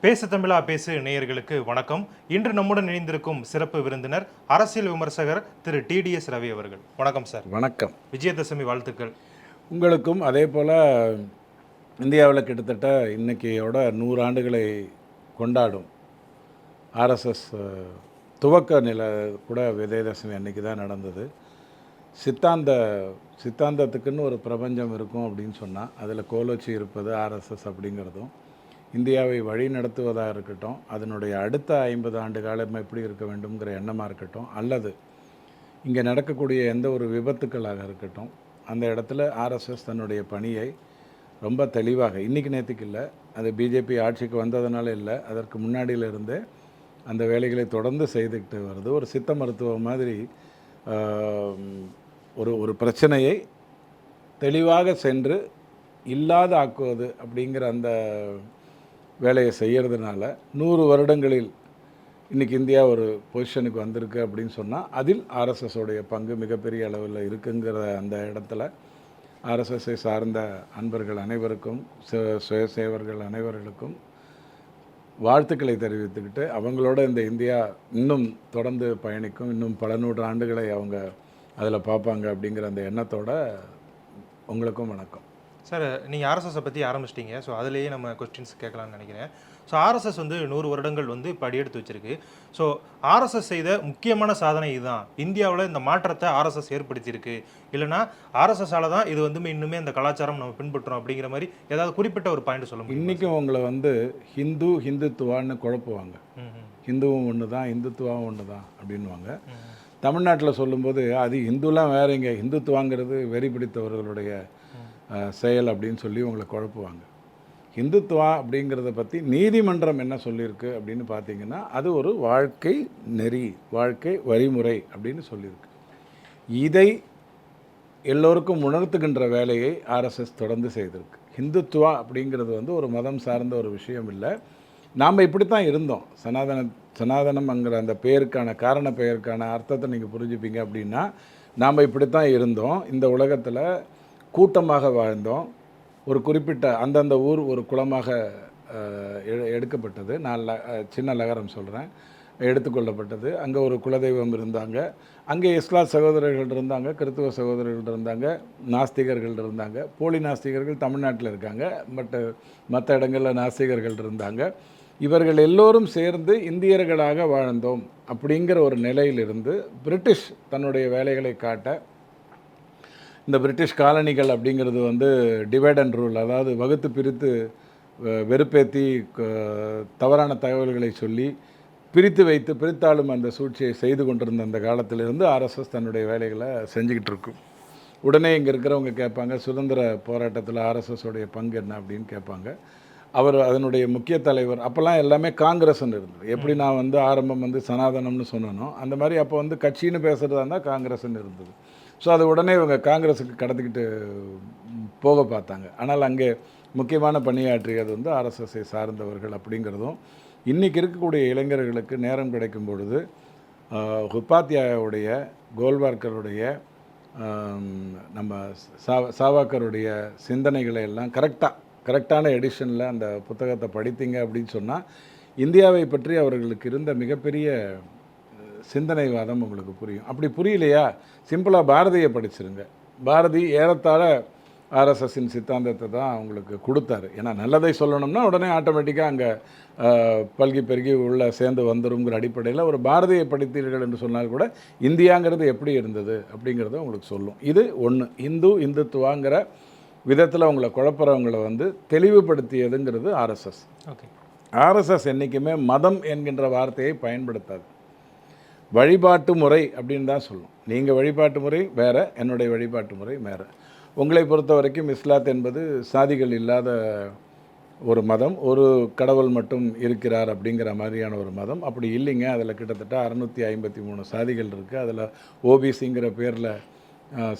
பேசு தமிழா பேசு நேயர்களுக்கு வணக்கம். இன்று நம்முடன் இணைந்திருக்கும் சிறப்பு விருந்தினர் அரசியல் விமர்சகர் திரு டிடிஎஸ் ரவி அவர்கள். வணக்கம் சார். வணக்கம். விஜயதசமி வாழ்த்துக்கள் உங்களுக்கும். அதே போல் இந்தியாவில் கிட்டத்தட்ட இன்றைக்கியோட 100 ஆண்டுகளை கொண்டாடும் ஆர்எஸ்எஸ் துவக்க நிலை கூட விஜயதசமி அன்றைக்கி தான் நடந்தது. சித்தாந்தத்துக்குன்னு ஒரு பிரபஞ்சம் இருக்கும் அப்படின்னு சொன்னால் அதில் கோலோச்சி இருப்பது ஆர்எஸ்எஸ் அப்படிங்கிறதும், இந்தியாவை வழி நடத்துவதாக இருக்கட்டும், அதனுடைய அடுத்த 50 ஆண்டு காலம் எப்படி இருக்க வேண்டும்ங்கிற எண்ணமாக இருக்கட்டும், அல்லது இங்கே நடக்கக்கூடிய எந்த ஒரு விபத்துக்களாக இருக்கட்டும், அந்த இடத்துல ஆர்எஸ்எஸ் தன்னுடைய பணியை ரொம்ப தெளிவாக, இன்றைக்கி நேற்றுக்கு இல்லை, அது பிஜேபி ஆட்சிக்கு வந்ததுனால இல்லை, அதற்கு முன்னாடியிலிருந்தே அந்த வேலைகளை தொடர்ந்து செய்துக்கிட்டு வருது. ஒரு சித்த மருத்துவம் மாதிரி ஒரு பிரச்சனையை தெளிவாக சென்று இல்லாத ஆக்குவது அப்படிங்கிற அந்த வேலையை செய்கிறதுனால 100 வருடங்களில் இன்றைக்கி இந்தியா ஒரு பொசிஷனுக்கு வந்திருக்கு அப்படின்னு சொன்னால் அதில் ஆர்எஸ்எஸோடைய பங்கு மிகப்பெரிய அளவில் இருக்குங்கிற அந்த இடத்துல ஆர்எஸ்எஸ்ஸை சார்ந்த அன்பர்கள் அனைவருக்கும், சுயசேவர்கள் அனைவர்களுக்கும் வாழ்த்துக்களை தெரிவித்துக்கிட்டு, அவங்களோட இந்த இந்தியா இன்னும் தொடர்ந்து பயணிக்கும், இன்னும் பல 100 ஆண்டுகளை அவங்க அதில் பார்ப்பாங்க அப்படிங்கிற அந்த எண்ணத்தோட உங்களுக்கும் வணக்கம். சார். நீங்கள் ஆர்எஸ்எஸை பற்றி ஆரம்பிச்சிட்டிங்க. ஸோ அதிலேயே நம்ம கொஸ்டின்ஸ் கேட்கலாம்னு நினைக்கிறேன். ஸோ ஆர்எஸ்எஸ் 100 வருடங்கள் இப்போ அடியெடுத்து வச்சிருக்கு. ஸோ ஆர்எஸ்எஸ் செய்த முக்கியமான சாதனை இதுதான், இந்தியாவில் இந்த மாற்றத்தை ஆர்எஸ்எஸ் ஏற்படுத்தியிருக்கு, இல்லைனா ஆர்எஸ்எஸ்ஸால் தான் இது இன்னுமே இந்த கலாச்சாரம் நம்ம பின்பற்றுறோம் அப்படிங்கிற மாதிரி ஏதாவது குறிப்பிட்ட ஒரு பாயிண்ட் சொல்ல முடியும்? இன்றைக்கும் உங்களை ஹிந்துத்துவான்னு குழப்புவாங்க. ஹிந்துவும் ஒன்று தான், இந்துத்துவாவும் ஒன்று தான் அப்படின்வாங்க. தமிழ்நாட்டில் சொல்லும்போது அது ஹிந்துலாம் வேறங்க, ஹிந்துத்துவாங்கிறது வெறி பிடித்தவர்களுடைய செயல் அப்படின்னு சொல்லி உங்களை குழப்புவாங்க. இந்துத்துவா அப்படிங்கிறத பற்றி நீதிமன்றம் என்ன சொல்லியிருக்கு அப்படின்னு பார்த்தீங்கன்னா, அது ஒரு வாழ்க்கை நெறி, வாழ்க்கை வழிமுறை அப்படின்னு சொல்லியிருக்கு. இதை எல்லோருக்கும் உணர்த்துகின்ற வேலையை ஆர்எஸ்எஸ் தொடர்ந்து செய்திருக்கு. ஹிந்துத்துவா அப்படிங்கிறது ஒரு மதம் சார்ந்த ஒரு விஷயம் இல்லை. நாம் இப்படி தான் இருந்தோம். சனாதனம்ங்கிற அந்த பெயருக்கான காரண பெயருக்கான அர்த்தத்தை நீங்கள் புரிஞ்சுப்பீங்க அப்படின்னா, நாம் இப்படி தான் இருந்தோம். இந்த உலகத்தில் கூட்டமாக வாழ்ந்தோம். ஒரு குறிப்பிட்ட அந்தந்த ஊர் ஒரு குலமாக எடுக்கப்பட்டது. நான் சின்ன லகரம் சொல்கிறேன், எடுத்துக்கொள்ளப்பட்டது. அங்கே ஒரு குலதெய்வம் இருந்தாங்க, அங்கே இஸ்லாம் சகோதரர்கள் இருந்தாங்க, கிறித்துவ சகோதரர்கள் இருந்தாங்க, நாஸ்திகர்கள் இருந்தாங்க. போலி நாஸ்திகர்கள் தமிழ்நாட்டில் இருக்காங்க, மற்ற இடங்களில் நாஸ்திகர்கள் இருந்தாங்க. இவர்கள் எல்லோரும் சேர்ந்து இந்தியர்களாக வாழ்ந்தோம் அப்படிங்கிற ஒரு நிலையிலிருந்து பிரிட்டிஷ் தன்னுடைய வேலைகளை காட்ட, இந்த பிரிட்டிஷ் காலனிகள் அப்படிங்கிறது டிவைட் அண்ட் ரூல், அதாவது வகுத்து பிரித்து வெறுப்பேற்றி தவறான தகவல்களை சொல்லி பிரித்தாலும் அந்த சூழ்ச்சியை செய்து கொண்டிருந்த அந்த காலத்திலிருந்து ஆர்எஸ்எஸ் தன்னுடைய வேலைகளை செஞ்சுக்கிட்டு இருக்கும். உடனே இங்கே இருக்கிறவங்க கேட்பாங்க, சுதந்திர போராட்டத்தில் ஆர்எஸ்எஸோடைய பங்கு என்ன அப்படின்னு கேட்பாங்க. அவர் அதனுடைய முக்கிய தலைவர். அப்போல்லாம் எல்லாமே காங்கிரஸ்ன்னு இருந்தது. எப்படி நான் ஆரம்பம் சனாதனம்னு சொன்னனோ அந்த மாதிரி அப்போ கட்சின்னு பேசுகிறதா இருந்தால் காங்கிரஸ்ன்னு இருந்தது. ஸோ அது உடனே இவங்க காங்கிரஸுக்கு கடத்திக்கிட்டு போக பார்த்தாங்க. ஆனால் அங்கே முக்கியமான பணியாற்றியது ஆர்எஸ்எஸ்ஸை சார்ந்தவர்கள் அப்படிங்கிறதும், இன்றைக்கி இருக்கக்கூடிய இளைஞர்களுக்கு நேரம் கிடைக்கும் பொழுது உபாத்யாயாவுடைய, கோல்வார்க்கருடைய, நம்ம சாவர்க்கருடைய சிந்தனைகளை எல்லாம் கரெக்டான எடிஷனில் அந்த புத்தகத்தை படித்தீங்க அப்படின்னு சொன்னால், இந்தியாவை பற்றி அவர்களுக்கு இருந்த மிகப்பெரிய சிந்தனைவாதம் உங்களுக்கு புரியும். அப்படி புரியலையா, சிம்பிளாக பாரதியை படிச்சிருங்க. பாரதி ஏறத்தாழ ஆர்எஸ்எஸ்ஸின் சித்தாந்தத்தை தான் அவங்களுக்கு கொடுத்தாரு. ஏன்னா நல்லதை சொல்லணும்னா உடனே ஆட்டோமேட்டிக்காக அங்கே பல்கி பெருகி உள்ள சேர்ந்து வந்துருங்கிற அடிப்படையில் ஒரு பாரதியை படித்தீர்கள் என்று சொன்னால் கூட இந்தியாங்கிறது எப்படி இருந்தது அப்படிங்கிறத உங்களுக்கு சொல்லும். இது ஒன்று. இந்துத்துவாங்கிற விதத்தில் உங்களை குழப்பறவங்களை தெளிவுபடுத்தியதுங்கிறது ஆர்எஸ்எஸ். ஓகே. ஆர்எஸ்எஸ் என்றைக்குமே மதம் என்கின்ற வார்த்தையை பயன்படுத்தாது. வழிபாட்டு முறை அப்படின்னு தான் சொல்லும். நீங்கள் வழிபாட்டு முறை வேறு, என்னுடைய வழிபாட்டு முறை வேறு. உங்களை பொறுத்த வரைக்கும் இஸ்லாத் என்பது சாதிகள் இல்லாத ஒரு மதம், ஒரு கடவுள் மட்டும் இருக்கிறார் அப்படிங்கிற மாதிரியான ஒரு மதம். அப்படி இல்லைங்க. அதில் கிட்டத்தட்ட 653 சாதிகள் இருக்குது. அதில் ஓபிசிங்கிற பேரில்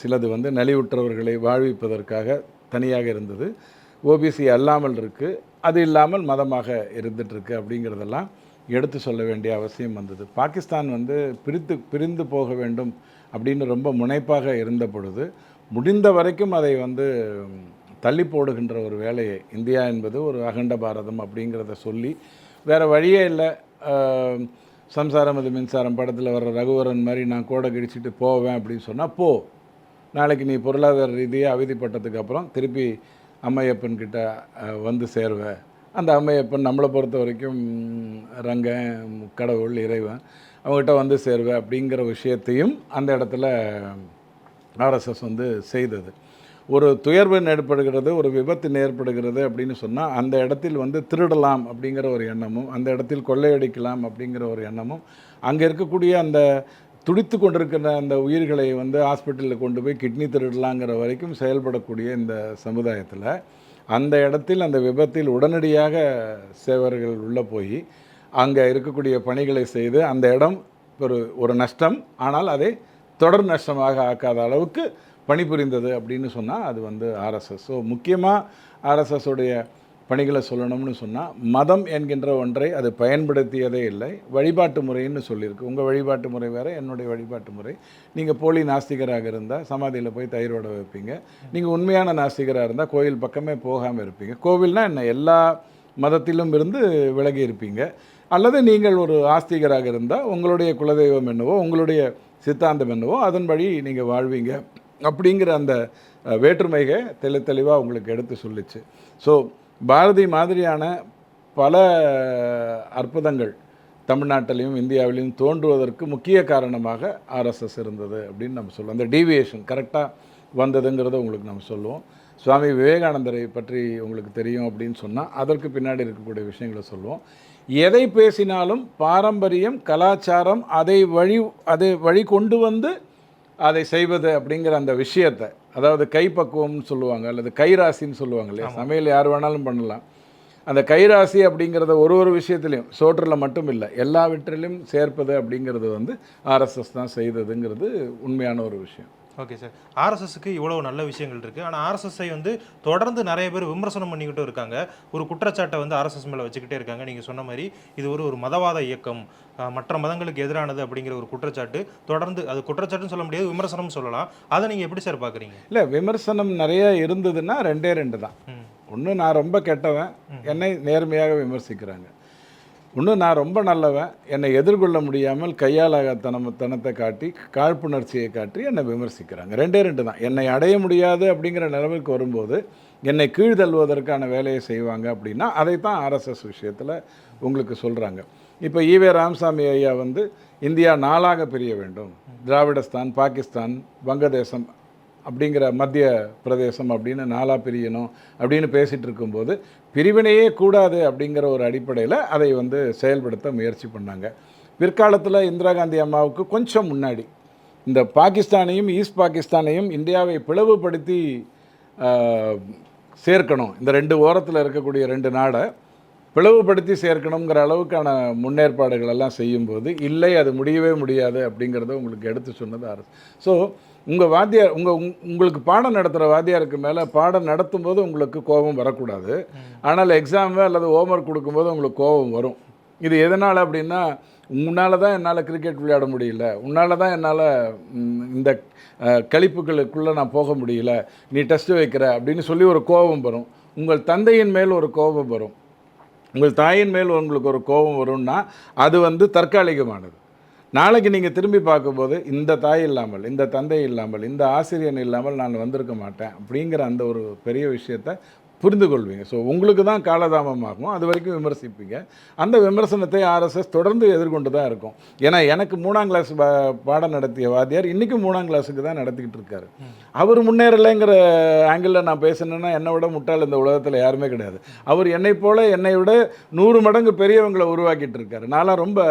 சிலது நலிவுற்றவர்களை வாழ்விப்பதற்காக தனியாக இருந்தது. ஓபிசி அல்லாமல் இருக்குது, அது இல்லாமல் மதமாக இருந்துகிட்ருக்கு அப்படிங்கிறதெல்லாம் எடுத்து சொல்ல வேண்டிய அவசியம் வந்தது. பாகிஸ்தான் பிரிந்து போக வேண்டும் அப்படின்னு ரொம்ப முனைப்பாக இருந்த பொழுது முடிந்த வரைக்கும் அதை தள்ளி போடுகின்ற ஒரு வேலையை, இந்தியா என்பது ஒரு அகண்ட பாரதம் அப்படிங்கிறத சொல்லி வேறு வழியே இல்லை. சம்சாரம் அது மின்சாரம் படத்தில் வர்ற ரகுவரன் மாதிரி நான் கோடை கிடிச்சிட்டு போவேன் அப்படின்னு சொன்னால் போ. நாளைக்கு நீ பொருளாதார ரீதியாக அவதிப்பட்டதுக்கு அப்புறம் திருப்பி அம்மையப்பன் கிட்ட வந்து சேருவேன். அந்த அம்மையப்பன் நம்மளை பொறுத்த வரைக்கும் ரங்கன், கடவுள், இறைவன், அவங்ககிட்ட வந்து சேருவேன் அப்படிங்கிற விஷயத்தையும் அந்த இடத்துல ஆர்எஸ்எஸ் வந்து செய்தது. ஒரு துயர்வு ஏற்படுகிறது, ஒரு விபத்து ஏற்படுகிறது அப்படின்னு சொன்னால் அந்த இடத்தில் வந்து திருடலாம் அப்படிங்கிற ஒரு எண்ணமும், அந்த இடத்தில் கொள்ளையடிக்கலாம் அப்படிங்கிற ஒரு எண்ணமும், அங்கே இருக்கக்கூடிய அந்த துடித்து கொண்டிருக்கிற அந்த உயிர்களை வந்து ஹாஸ்பிட்டலில் கொண்டு போய் கிட்னி திருடலாங்கிற வரைக்கும் செயல்படக்கூடிய இந்த சமுதாயத்தில் அந்த இடத்தில் அந்த விபத்தில் உடனடியாக சேவர்கள் உள்ளே போய் அங்கே இருக்கக்கூடிய பணிகளை செய்து அந்த இடம் ஒரு நஷ்டம், ஆனால் அதை தொடர் நஷ்டமாக ஆக்காத அளவுக்கு பணிபுரிந்தது அப்படின்னு சொன்னால் அது வந்து ஆர்எஸ்எஸ். ஸோ முக்கியமாக ஆர்எஸ்எஸ்ஸுடைய பணிகளை சொல்லணும்னு சொன்னால் மதம் என்கின்ற ஒன்றை அது பயன்படுத்தியதே இல்லை. வழிபாட்டு முறைன்னு சொல்லியிருக்கு. உங்கள் வழிபாட்டு முறை வேறு, என்னுடைய வழிபாட்டு முறை. நீங்கள் போலி நாஸ்திகராக இருந்தால் சமாதியில் போய் தயிர் வடை வைப்பீங்க. நீங்கள் உண்மையான நாஸ்திகராக இருந்தால் கோயில் பக்கமே போகாமல் இருப்பீங்க. கோவில்னால் என்ன, எல்லா மதத்திலும் இருந்து விலகி இருப்பீங்க. அல்லது நீங்கள் ஒரு ஆஸ்திகராக இருந்தால் உங்களுடைய குலதெய்வம் என்னவோ, உங்களுடைய சித்தாந்தம் என்னவோ அதன்படி நீங்கள் வாழ்வீங்க அப்படிங்கிற அந்த வேற்றுமையை தெளிவாக உங்களுக்கு எடுத்து சொல்லிச்சு. ஸோ பாரதி மாதிரியான பல அற்புதங்கள் தமிழ்நாட்டிலையும் இந்தியாவிலையும் தோன்றுவதற்கு முக்கிய காரணமாக ஆர்எஸ்எஸ் இருந்தது அப்படின்னு நம்ம சொல்லுவோம். அந்த டீவியேஷன் கரெக்டாக வந்ததுங்கிறத உங்களுக்கு நம்ம சொல்லுவோம். சுவாமி விவேகானந்தரை பற்றி உங்களுக்கு தெரியும் அப்படின்னு சொன்னால் அதற்கு பின்னாடி இருக்கக்கூடிய விஷயங்களை சொல்லுவோம். எதை பேசினாலும் பாரம்பரியம், கலாச்சாரம் அதை வழி கொண்டு வந்து அதை செய்வது அப்படிங்கிற அந்த விஷயத்தை, அதாவது கைப்பக்குவம்னு சொல்லுவாங்க அல்லது கைராசின்னு சொல்லுவாங்க இல்லையா. சமையல் யார் வேணாலும் பண்ணலாம். அந்த கைராசி அப்படிங்கிறத ஒரு விஷயத்துலையும், சோற்றில் மட்டும் இல்லை எல்லாவற்றிலும் சேர்ப்பது அப்படிங்கிறது வந்து ஆர்எஸ்எஸ் தான் செய்ததுங்கிறது உண்மையான ஒரு விஷயம். ஓகே சார், ஆர்எஸ்எஸ்க்கு இவ்வளோ நல்ல விஷயங்கள் இருக்குது. ஆனால் ஆர்எஸ்எஸ்ஐ வந்து தொடர்ந்து நிறைய பேர் விமர்சனம் பண்ணிக்கிட்டும் இருக்காங்க. ஒரு குற்றச்சாட்டை வந்து ஆர்எஸ்எஸ் மேலே வச்சுக்கிட்டே இருக்காங்க. நீங்கள் சொன்ன மாதிரி இது ஒரு மதவாத இயக்கம், மற்ற மதங்களுக்கு எதிரானது அப்படிங்கிற ஒரு குற்றச்சாட்டு தொடர்ந்து, அது குற்றச்சாட்டுன்னு சொல்ல முடியாது, விமர்சனம் சொல்லலாம். அதை நீங்கள் எப்படி சார் பார்க்குறீங்க? இல்லை, விமர்சனம் நிறைய இருந்ததுன்னா ரெண்டு தான். ஒன்று, நான் ரொம்ப கெட்டவன், என்னை நேர்மையாக விமர்சிக்கிறாங்க. இன்னும் நான் ரொம்ப நல்லவன், என்னை எதிர்கொள்ள முடியாமல் கையாளத்தனத்தை காட்டி, காழ்ப்புணர்ச்சியை காட்டி என்னை விமர்சிக்கிறாங்க. ரெண்டு தான். என்னை அடைய முடியாது அப்படிங்கிற நிலைமைக்கு வரும்போது என்னை கீழ்தள்ளுவதற்கான வேலையை செய்வாங்க அப்படின்னா அதைத்தான் ஆர்எஸ்எஸ் விஷயத்தில் உங்களுக்கு சொல்கிறாங்க. இப்போ ஈவே ராமசாமி ஐயா வந்து இந்தியா 4ஆக பிரிய வேண்டும், திராவிடஸ்தான், பாகிஸ்தான், வங்கதேசம் அப்படிங்கிற மத்திய பிரதேசம் அப்படின்னு 4ஆக பிரியணும் அப்படின்னு பேசிகிட்டு இருக்கும்போது பிரிவினையே கூடாது அப்படிங்கிற ஒரு அடிப்படையில் அதை வந்து செயல்படுத்த முயற்சி பண்ணாங்க. பிற்காலத்தில் இந்திரா காந்தி அம்மாவுக்கு கொஞ்சம் முன்னாடி இந்த பாகிஸ்தானையும் ஈஸ்ட் பாகிஸ்தானையும் இந்தியாவை பிளவுபடுத்தி சேர்க்கணும், இந்த 2 ஓரத்தில் இருக்கக்கூடிய 2 நாடை பிளவுபடுத்தி சேர்க்கணுங்கிற அளவுக்கான முன்னேற்பாடுகள் எல்லாம் செய்யும்போது இல்லை, அது முடியவே முடியாது அப்படிங்கிறத உங்களுக்கு எடுத்து சொன்னது அரசு. ஸோ உங்கள் வாத்தியார் உங்களுக்கு பாடம் நடத்துகிற வாத்தியாருக்கு மேலே பாடம் நடத்தும்போது உங்களுக்கு கோபம் வரக்கூடாது. ஆனால் எக்ஸாமு அல்லது ஹோம்ஒர்க் கொடுக்கும்போது உங்களுக்கு கோபம் வரும். இது எதனால் அப்படின்னா, உன்னால் தான் என்னால் கிரிக்கெட் விளையாட முடியல, உன்னால் தான் என்னால் இந்த கழிப்புகளுக்குள்ளே நான் போக முடியல, நீ டெஸ்ட்டு வைக்கிற அப்படின்னு சொல்லி ஒரு கோபம் வரும். உங்கள் தந்தையின் மேல் ஒரு கோபம் வரும், உங்கள் தாயின் மேல் உங்களுக்கு ஒரு கோபம் வரும்னா அது வந்து தற்காலிகமானது. நாளைக்கு நீங்கள் திரும்பி பார்க்கும்போது இந்த தாய் இல்லாமல், இந்த தந்தை இல்லாமல், இந்த ஆசிரியன் இல்லாமல் நான் வந்திருக்க மாட்டேன் அப்படிங்கிற அந்த ஒரு பெரிய விஷயத்தை புரிந்து கொள்வீங்க. ஸோ உங்களுக்கு தான் காலதாமமாகும், அது வரைக்கும் விமர்சிப்பீங்க. அந்த விமர்சனத்தை ஆர்எஸ்எஸ் தொடர்ந்து எதிர்கொண்டு தான் இருக்கும். ஏன்னா எனக்கு 3ஆம் கிளாஸ் பாடம் நடத்திய வாத்தியார் இன்றைக்கும் 3ஆம் கிளாஸுக்கு தான் நடத்திக்கிட்டு இருக்காரு. அவர் முன்னேறலைங்கிற ஆங்கிளில் நான் பேசணுன்னா என்னை விட முட்டாள் இந்த உலகத்தில் யாருமே கிடையாது. அவர் என்னை விட 100 மடங்கு பெரியவங்களை உருவாக்கிட்டு இருக்காரு. நான்லாம் ரொம்ப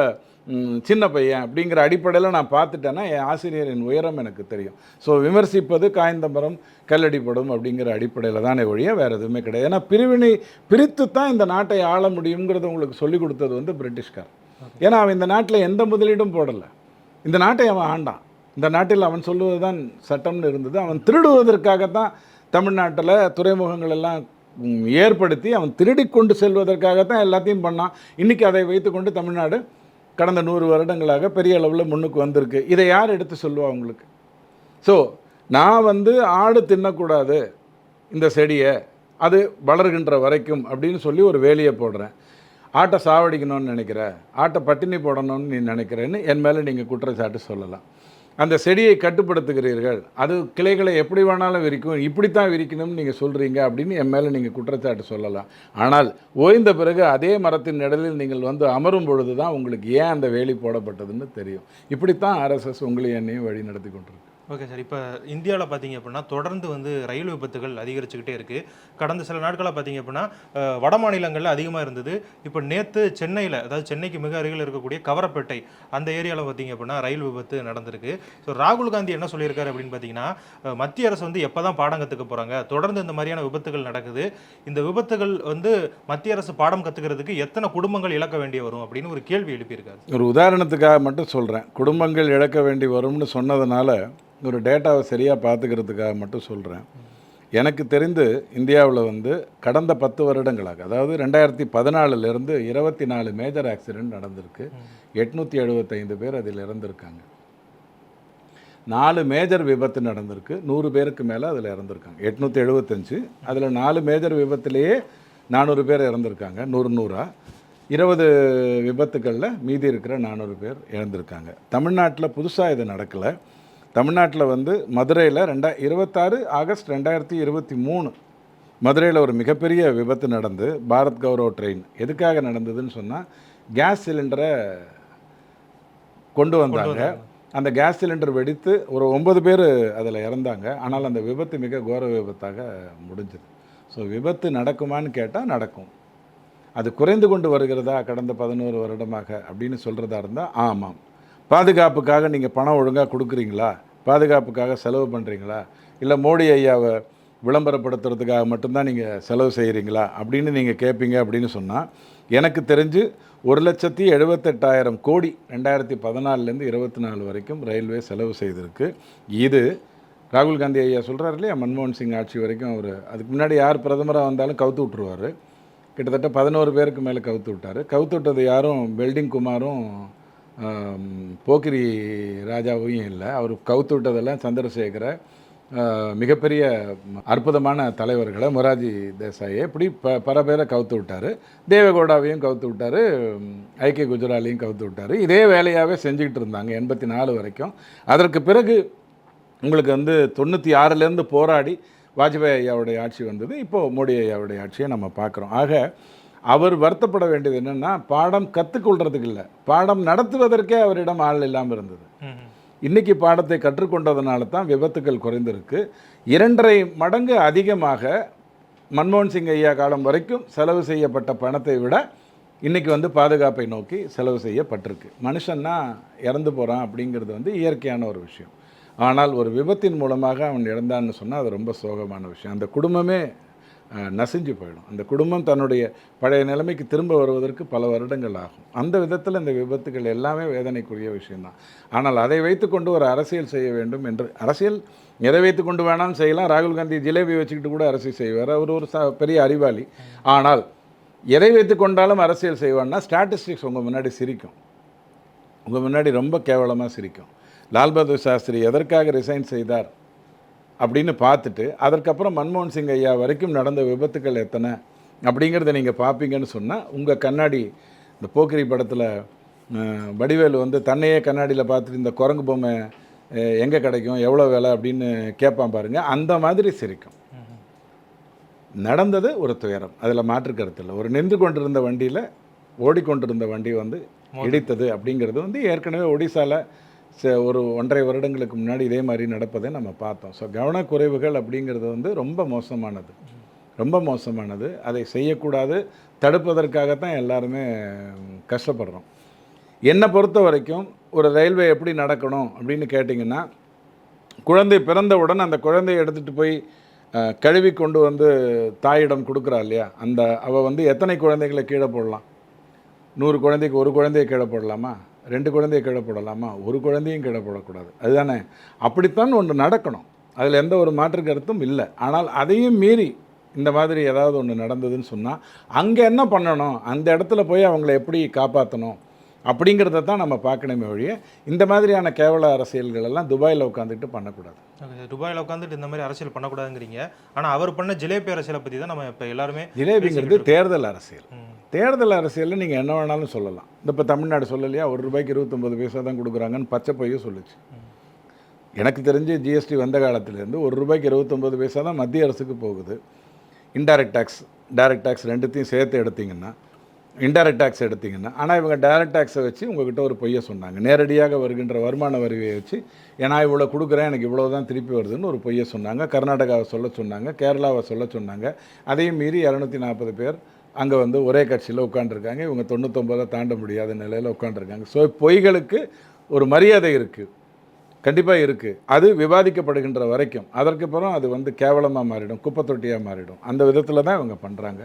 சின்ன பையன் அப்படிங்கிற அடிப்படையில் நான் பார்த்துட்டேன்னா என் ஆசிரியரின் உயரம் எனக்கு தெரியும். ஸோ விமர்சிப்பது காய்ந்த மரம் கல்லடிப்படும் அப்படிங்கிற அடிப்படையில் தானே ஒழிய வேறு எதுவுமே கிடையாது. ஏன்னா பிரித்து தான் இந்த நாட்டை ஆள முடியுங்கிறத உங்களுக்கு சொல்லிக் கொடுத்தது வந்து பிரிட்டிஷ்கார். ஏன்னா அவன் இந்த நாட்டில் எந்த முதலீடும் போடலை, இந்த நாட்டை அவன் ஆண்டான். இந்த நாட்டில் அவன் சொல்லுவது தான் சட்டம்னு இருந்தது. அவன் திருடுவதற்காகத்தான் தமிழ்நாட்டில் துறைமுகங்கள் எல்லாம் ஏற்படுத்தி அவன் திருடி கொண்டு செல்வதற்காகத்தான் எல்லாத்தையும் பண்ணான். இன்றைக்கி அதை வைத்துக்கொண்டு தமிழ்நாடு கடந்த 100 வருடங்களாக பெரிய அளவில் முன்னுக்கு வந்திருக்கு. இதை யார் எடுத்து சொல்லுவா உங்களுக்கு? ஸோ நான் வந்து ஆடு தின்னக்கூடாது இந்த செடியை, அது வளர்கின்ற வரைக்கும் அப்படின்னு சொல்லி ஒரு வேலியை போடுறேன். ஆட்டை சாவடிக்கணும்னு நினைக்கிற, ஆட்டை பட்டினி போடணும்னு நீ நினைக்கிறேன்னு என் மேலே நீங்கள் குற்றச்சாட்டு சொல்லலாம். அந்த செடியை கட்டுப்படுத்துகிறீர்கள், அது கிளைகளை எப்படி வேணாலும் விரிக்கும், இப்படித்தான் விரிக்கணும்னு நீங்கள் சொல்கிறீங்க அப்படின்னு என் மேலே நீங்கள் குற்றச்சாட்டு சொல்லலாம். ஆனால் ஓய்ந்த பிறகு அதே மரத்தின் நிழலில் நீங்கள் வந்து அமரும் பொழுது தான் உங்களுக்கு ஏன் அந்த வேலி போடப்பட்டதுன்னு தெரியும். இப்படித்தான் ஆர்எஸ்எஸ் உங்களையும் என்னையும் வழி நடத்தி கொண்டிருக்கு. Okay sir. இப்போ இந்தியாவில் பார்த்தீங்க அப்படின்னா தொடர்ந்து வந்து ரயில் விபத்துகள் அதிகரிச்சுக்கிட்டே இருக்குது. கடந்த சில நாட்களாக பார்த்தீங்க அப்படின்னா வட மாநிலங்களில் அதிகமாக இருந்தது. இப்போ நேற்று சென்னையில், அதாவது சென்னைக்கு மிக அருகில் இருக்கக்கூடிய கவரப்பேட்டை அந்த ஏரியாவில் பார்த்தீங்க அப்படின்னா ரயில் விபத்து நடந்திருக்கு. ஸோ ராகுல் காந்தி என்ன சொல்லியிருக்காரு அப்படின்னு பார்த்தீங்கன்னா, மத்திய அரசு வந்து எப்போ தான் பாடம் கற்றுக்க போகிறாங்க, தொடர்ந்து இந்த மாதிரியான விபத்துகள் நடக்குது, இந்த விபத்துகள் வந்து மத்திய அரசு பாடம் கற்றுக்கிறதுக்கு எத்தனை குடும்பங்கள் இழக்க வேண்டிய வரும் அப்படின்னு ஒரு கேள்வி எழுப்பியிருக்காரு. ஒரு உதாரணத்துக்காக மட்டும் சொல்கிறேன். குடும்பங்கள் இழக்க வேண்டி வரும்னு சொன்னதுனால ஒரு டேட்டாவை சரியாக பார்த்துக்கிறதுக்காக மட்டும் சொல்கிறேன். எனக்கு தெரிந்து இந்தியாவில் வந்து கடந்த 10 வருடங்களாக, அதாவது 2014 24 மேஜர் ஆக்சிடெண்ட் நடந்திருக்கு. 875 பேர் அதில் இறந்துருக்காங்க. 4 மேஜர் விபத்து நடந்திருக்கு. 100 பேருக்கு மேலே அதில் இறந்துருக்காங்க. 875, அதில் 4 மேஜர் விபத்துலேயே 400 பேர் இறந்துருக்காங்க. 100 20 விபத்துக்களில் மீதி இருக்கிற 400 பேர் இறந்துருக்காங்க. தமிழ்நாட்டில் புதுசாக இது நடக்கலை. தமிழ்நாட்டில் வந்து மதுரையில் 26 ஆகஸ்ட் 2023 மதுரையில் ஒரு மிகப்பெரிய விபத்து நடந்து, பாரத் கௌரவ் ட்ரெயின் எதுக்காக நடந்ததுன்னு சொன்னால், கேஸ் சிலிண்டரை கொண்டு வந்தாங்க. அந்த கேஸ் சிலிண்டர் வெடித்து ஒரு 9 பேர் அதில் இறந்தாங்க. ஆனால் அந்த விபத்து மிக கோர விபத்தாக முடிஞ்சது. ஸோ விபத்து நடக்குமான்னு கேட்டால் நடக்கும். அது குறைந்து கொண்டு வருகிறதா கடந்த 11 வருடமாக அப்படின்னு சொல்கிறதா இருந்தால் ஆமாம். பாதுகாப்புக்காக நீங்கள் பணம் ஒழுங்காக கொடுக்குறீங்களா, பாதுகாப்புக்காக செலவு பண்ணுறீங்களா, இல்லை மோடி ஐயாவை விளம்பரப்படுத்துறதுக்காக மட்டும்தான் நீங்கள் செலவு செய்கிறீங்களா அப்படின்னு நீங்கள் கேட்பீங்க அப்படின்னு சொன்னால், எனக்கு தெரிஞ்சு 1,78,000 கோடி 2014 24 வரைக்கும் ரயில்வே செலவு செய்திருக்கு. இது ராகுல் காந்தி ஐயா சொல்கிறார் இல்லையா, மன்மோகன் சிங் ஆட்சி வரைக்கும் அவர், அதுக்கு முன்னாடி யார் பிரதமராக வந்தாலும் கவுத்து விட்ருவார். கிட்டத்தட்ட 11 பேருக்கு மேலே கவுத்து விட்டார். கவுத்து விட்டது யாரும் பெல்டிங் குமாரும் போக்கிரி ராஜாவையும் இல்லை. அவர் கவுத்து விட்டதெல்லாம் சந்திரசேகர, மிகப்பெரிய அற்புதமான தலைவர்களை, மொராஜி தேசாயை, இப்படி பல பேரை கவுத்து விட்டார். தேவகவுடாவையும் கவுத்து விட்டார், ஐக்கிய குஜராலையும் கவுத்து விட்டார். இதே வேலையாகவே செஞ்சுக்கிட்டு இருந்தாங்க 84 வரைக்கும். அதற்கு பிறகு உங்களுக்கு வந்து 96 போராடி வாஜ்பாய் ஐயாவுடைய ஆட்சி வந்தது. இப்போது மோடி ஐயாவுடைய ஆட்சியை நம்ம பார்க்குறோம். ஆக அவர் வருத்தப்பட வேண்டியது என்னென்னா, பாடம் கற்றுக்கொள்றதுக்கு இல்லை, பாடம் நடத்துவதற்கே அவரிடம் ஆள் இல்லாமல் இருந்தது. இன்றைக்கி பாடத்தை கற்றுக்கொண்டதுனால தான் விபத்துக்கள் குறைந்திருக்கு. 2.5 மடங்கு அதிகமாக மன்மோகன் சிங் ஐயா காலம் வரைக்கும் செலவு செய்யப்பட்ட பணத்தை விட இன்றைக்கி வந்து பாதுகாப்பை நோக்கி செலவு செய்யப்பட்டிருக்கு. மனுஷன்னா இறந்து போகிறான் அப்படிங்கிறது வந்து இயற்கையான ஒரு விஷயம். ஆனால் ஒரு விபத்தின் மூலமாக அவன் இறந்தான்னு சொன்னால் அது ரொம்ப சோகமான விஷயம். அந்த குடும்பமே நசிஞ்சு போயிடும். அந்த குடும்பம் தன்னுடைய பழைய நிலைமைக்கு திரும்ப வருவதற்கு பல வருடங்கள் ஆகும். அந்த விதத்தில் இந்த விபத்துகள் எல்லாமே வேதனைக்குரிய விஷயம்தான். ஆனால் அதை வைத்துக்கொண்டு ஒரு அரசியல் செய்ய வேண்டும் என்று, அரசியல் எதை வைத்து கொண்டு வேணாலும் செய்யலாம். ராகுல் காந்தி ஜிலேபி வச்சுக்கிட்டு கூட அரசியல் செய்வார், அவர் ஒரு பெரிய அறிவாளி. ஆனால் எதை வைத்து கொண்டாலும் அரசியல் செய்வான்னா ஸ்டாட்டிஸ்டிக்ஸ் உங்கள் முன்னாடி சிரிக்கும், உங்கள் முன்னாடி ரொம்ப கேவலமாக சிரிக்கும். லால் பகதூர் சாஸ்திரி எதற்காக ரிசைன் செய்தார் அப்படின்னு பார்த்துட்டு, அதற்கப்புறம் மன்மோகன் சிங் ஐயா வரைக்கும் நடந்த விபத்துக்கள் எத்தனை அப்படிங்கிறத நீங்கள் பார்ப்பீங்கன்னு சொன்னால், உங்கள் கண்ணாடி, இந்த போக்கிரி படத்தில் வடிவேலு வந்து தன்னையே கண்ணாடியில் பார்த்துட்டு இந்த குரங்கு பொம்மை எங்கே கிடைக்கும், எவ்வளோ விலை அப்படின்னு கேட்பான் பாருங்கள், அந்த மாதிரி சிரிக்கும். நடந்தது ஒரு துயரம், அதில் மாற்று கருத்து இல்லை. ஒரு நின்று கொண்டிருந்த வண்டியில் ஓடிக்கொண்டிருந்த வண்டி வந்து இடித்தது அப்படிங்கிறது வந்து ஏற்கனவே ஒடிசாவில் ஒரு 1.5 வருடங்களுக்கு முன்னாடி இதே மாதிரி நடப்பதை நம்ம பார்த்தோம். ஸோ கவனக்குறைவுகள் அப்படிங்கிறது வந்து ரொம்ப மோசமானது, ரொம்ப மோசமானது. அதை செய்யக்கூடாது, தடுப்பதற்காகத்தான் எல்லாருமே கஷ்டப்படுறோம். என்னை பொறுத்த வரைக்கும் ஒரு ரயில்வே எப்படி நடக்கணும் அப்படின்னு கேட்டிங்கன்னா, குழந்தை பிறந்தவுடன் அந்த குழந்தையை எடுத்துகிட்டு போய் கழுவி கொண்டு வந்து தாயிடம் கொடுக்குறா இல்லையா, அந்த அவள் வந்து எத்தனை குழந்தைகளை கீழே போடலாம்? 100 குழந்தைக்கு ஒரு குழந்தையை கீழே போடலாமா? 2 குழந்தையை கீழே போடலாமா? ஒரு குழந்தையும் கீழே போடக்கூடாது. அதுதானே? அப்படித்தான் ஒன்று நடக்கணும், அதில் எந்த ஒரு மாற்று கருத்தும் இல்லை. ஆனால் அதையும் மீறி இந்த மாதிரி ஏதாவது ஒன்று நடந்ததுன்னு சொன்னால், அங்கே என்ன பண்ணணும், அந்த இடத்துல போய் அவங்கள எப்படி காப்பாற்றணும் அப்படிங்கிறத தான் நம்ம பார்க்கணுமே ஒழிய, இந்த மாதிரியான கேவல அரசியல்கள் எல்லாம் துபாயில் உட்காந்துட்டு பண்ணக்கூடாது. துபாயில் உட்காந்துட்டு இந்த மாதிரி அரசியல் பண்ணக்கூடாதுங்கிறீங்க. ஆனால் அவர் பண்ண ஜிலேபி அரசியலை பற்றி தான் நம்ம இப்போ எல்லாருமே. ஜிலேபிங்கிறது தேர்தல் அரசியல். தேர்தல் அரசியலில் நீங்கள் என்ன வேணாலும் சொல்லலாம். இந்த இப்போ தமிழ்நாடு சொல்லலையா, ₹1 29 தான் கொடுக்குறாங்கன்னு பச்சை பொய்யும் சொல்லுச்சு. எனக்கு தெரிஞ்சு ஜிஎஸ்டி வந்த காலத்துலேருந்து ₹1 29 தான் மத்திய அரசுக்கு போகுது. இன்டைரக்ட் டேக்ஸ், டைரக்ட் டேக்ஸ் ரெண்டுத்தையும் சேர்த்து எடுத்திங்கன்னா, இன்டைரக்ட் டேக்ஸ் எடுத்திங்கன்னா, ஆனால் இவங்க டைரக்ட் டேக்ஸை வச்சு உங்ககிட்ட ஒரு பொய்யை சொன்னாங்க. நேரடியாக வருகின்ற வருமான வரியை வச்சு ஏன்னா இவ்வளோ கொடுக்குறேன், எனக்கு இவ்வளோ தான் திருப்பி வருதுன்னு ஒரு பொய்யை சொன்னாங்க. கர்நாடகாவை சொல்ல சொன்னாங்க, கேரளாவை சொல்ல சொன்னாங்க. அதையும் மீறி 240 பேர் அங்கே வந்து ஒரே கட்சியில் உட்காந்துருக்காங்க. இவங்க 99 தாண்ட முடியாத நிலையில் உட்காந்துருக்காங்க. ஸோ பொய்களுக்கு ஒரு மரியாதை இருக்குது, கண்டிப்பாக இருக்குது. அது விவாதிக்கப்படுகின்ற வரைக்கும். அதற்கப்புறம் அது வந்து கேவலமாக மாறிடும், குப்பை தொட்டியாக மாறிடும். அந்த விதத்தில் தான் இவங்க பண்ணுறாங்க.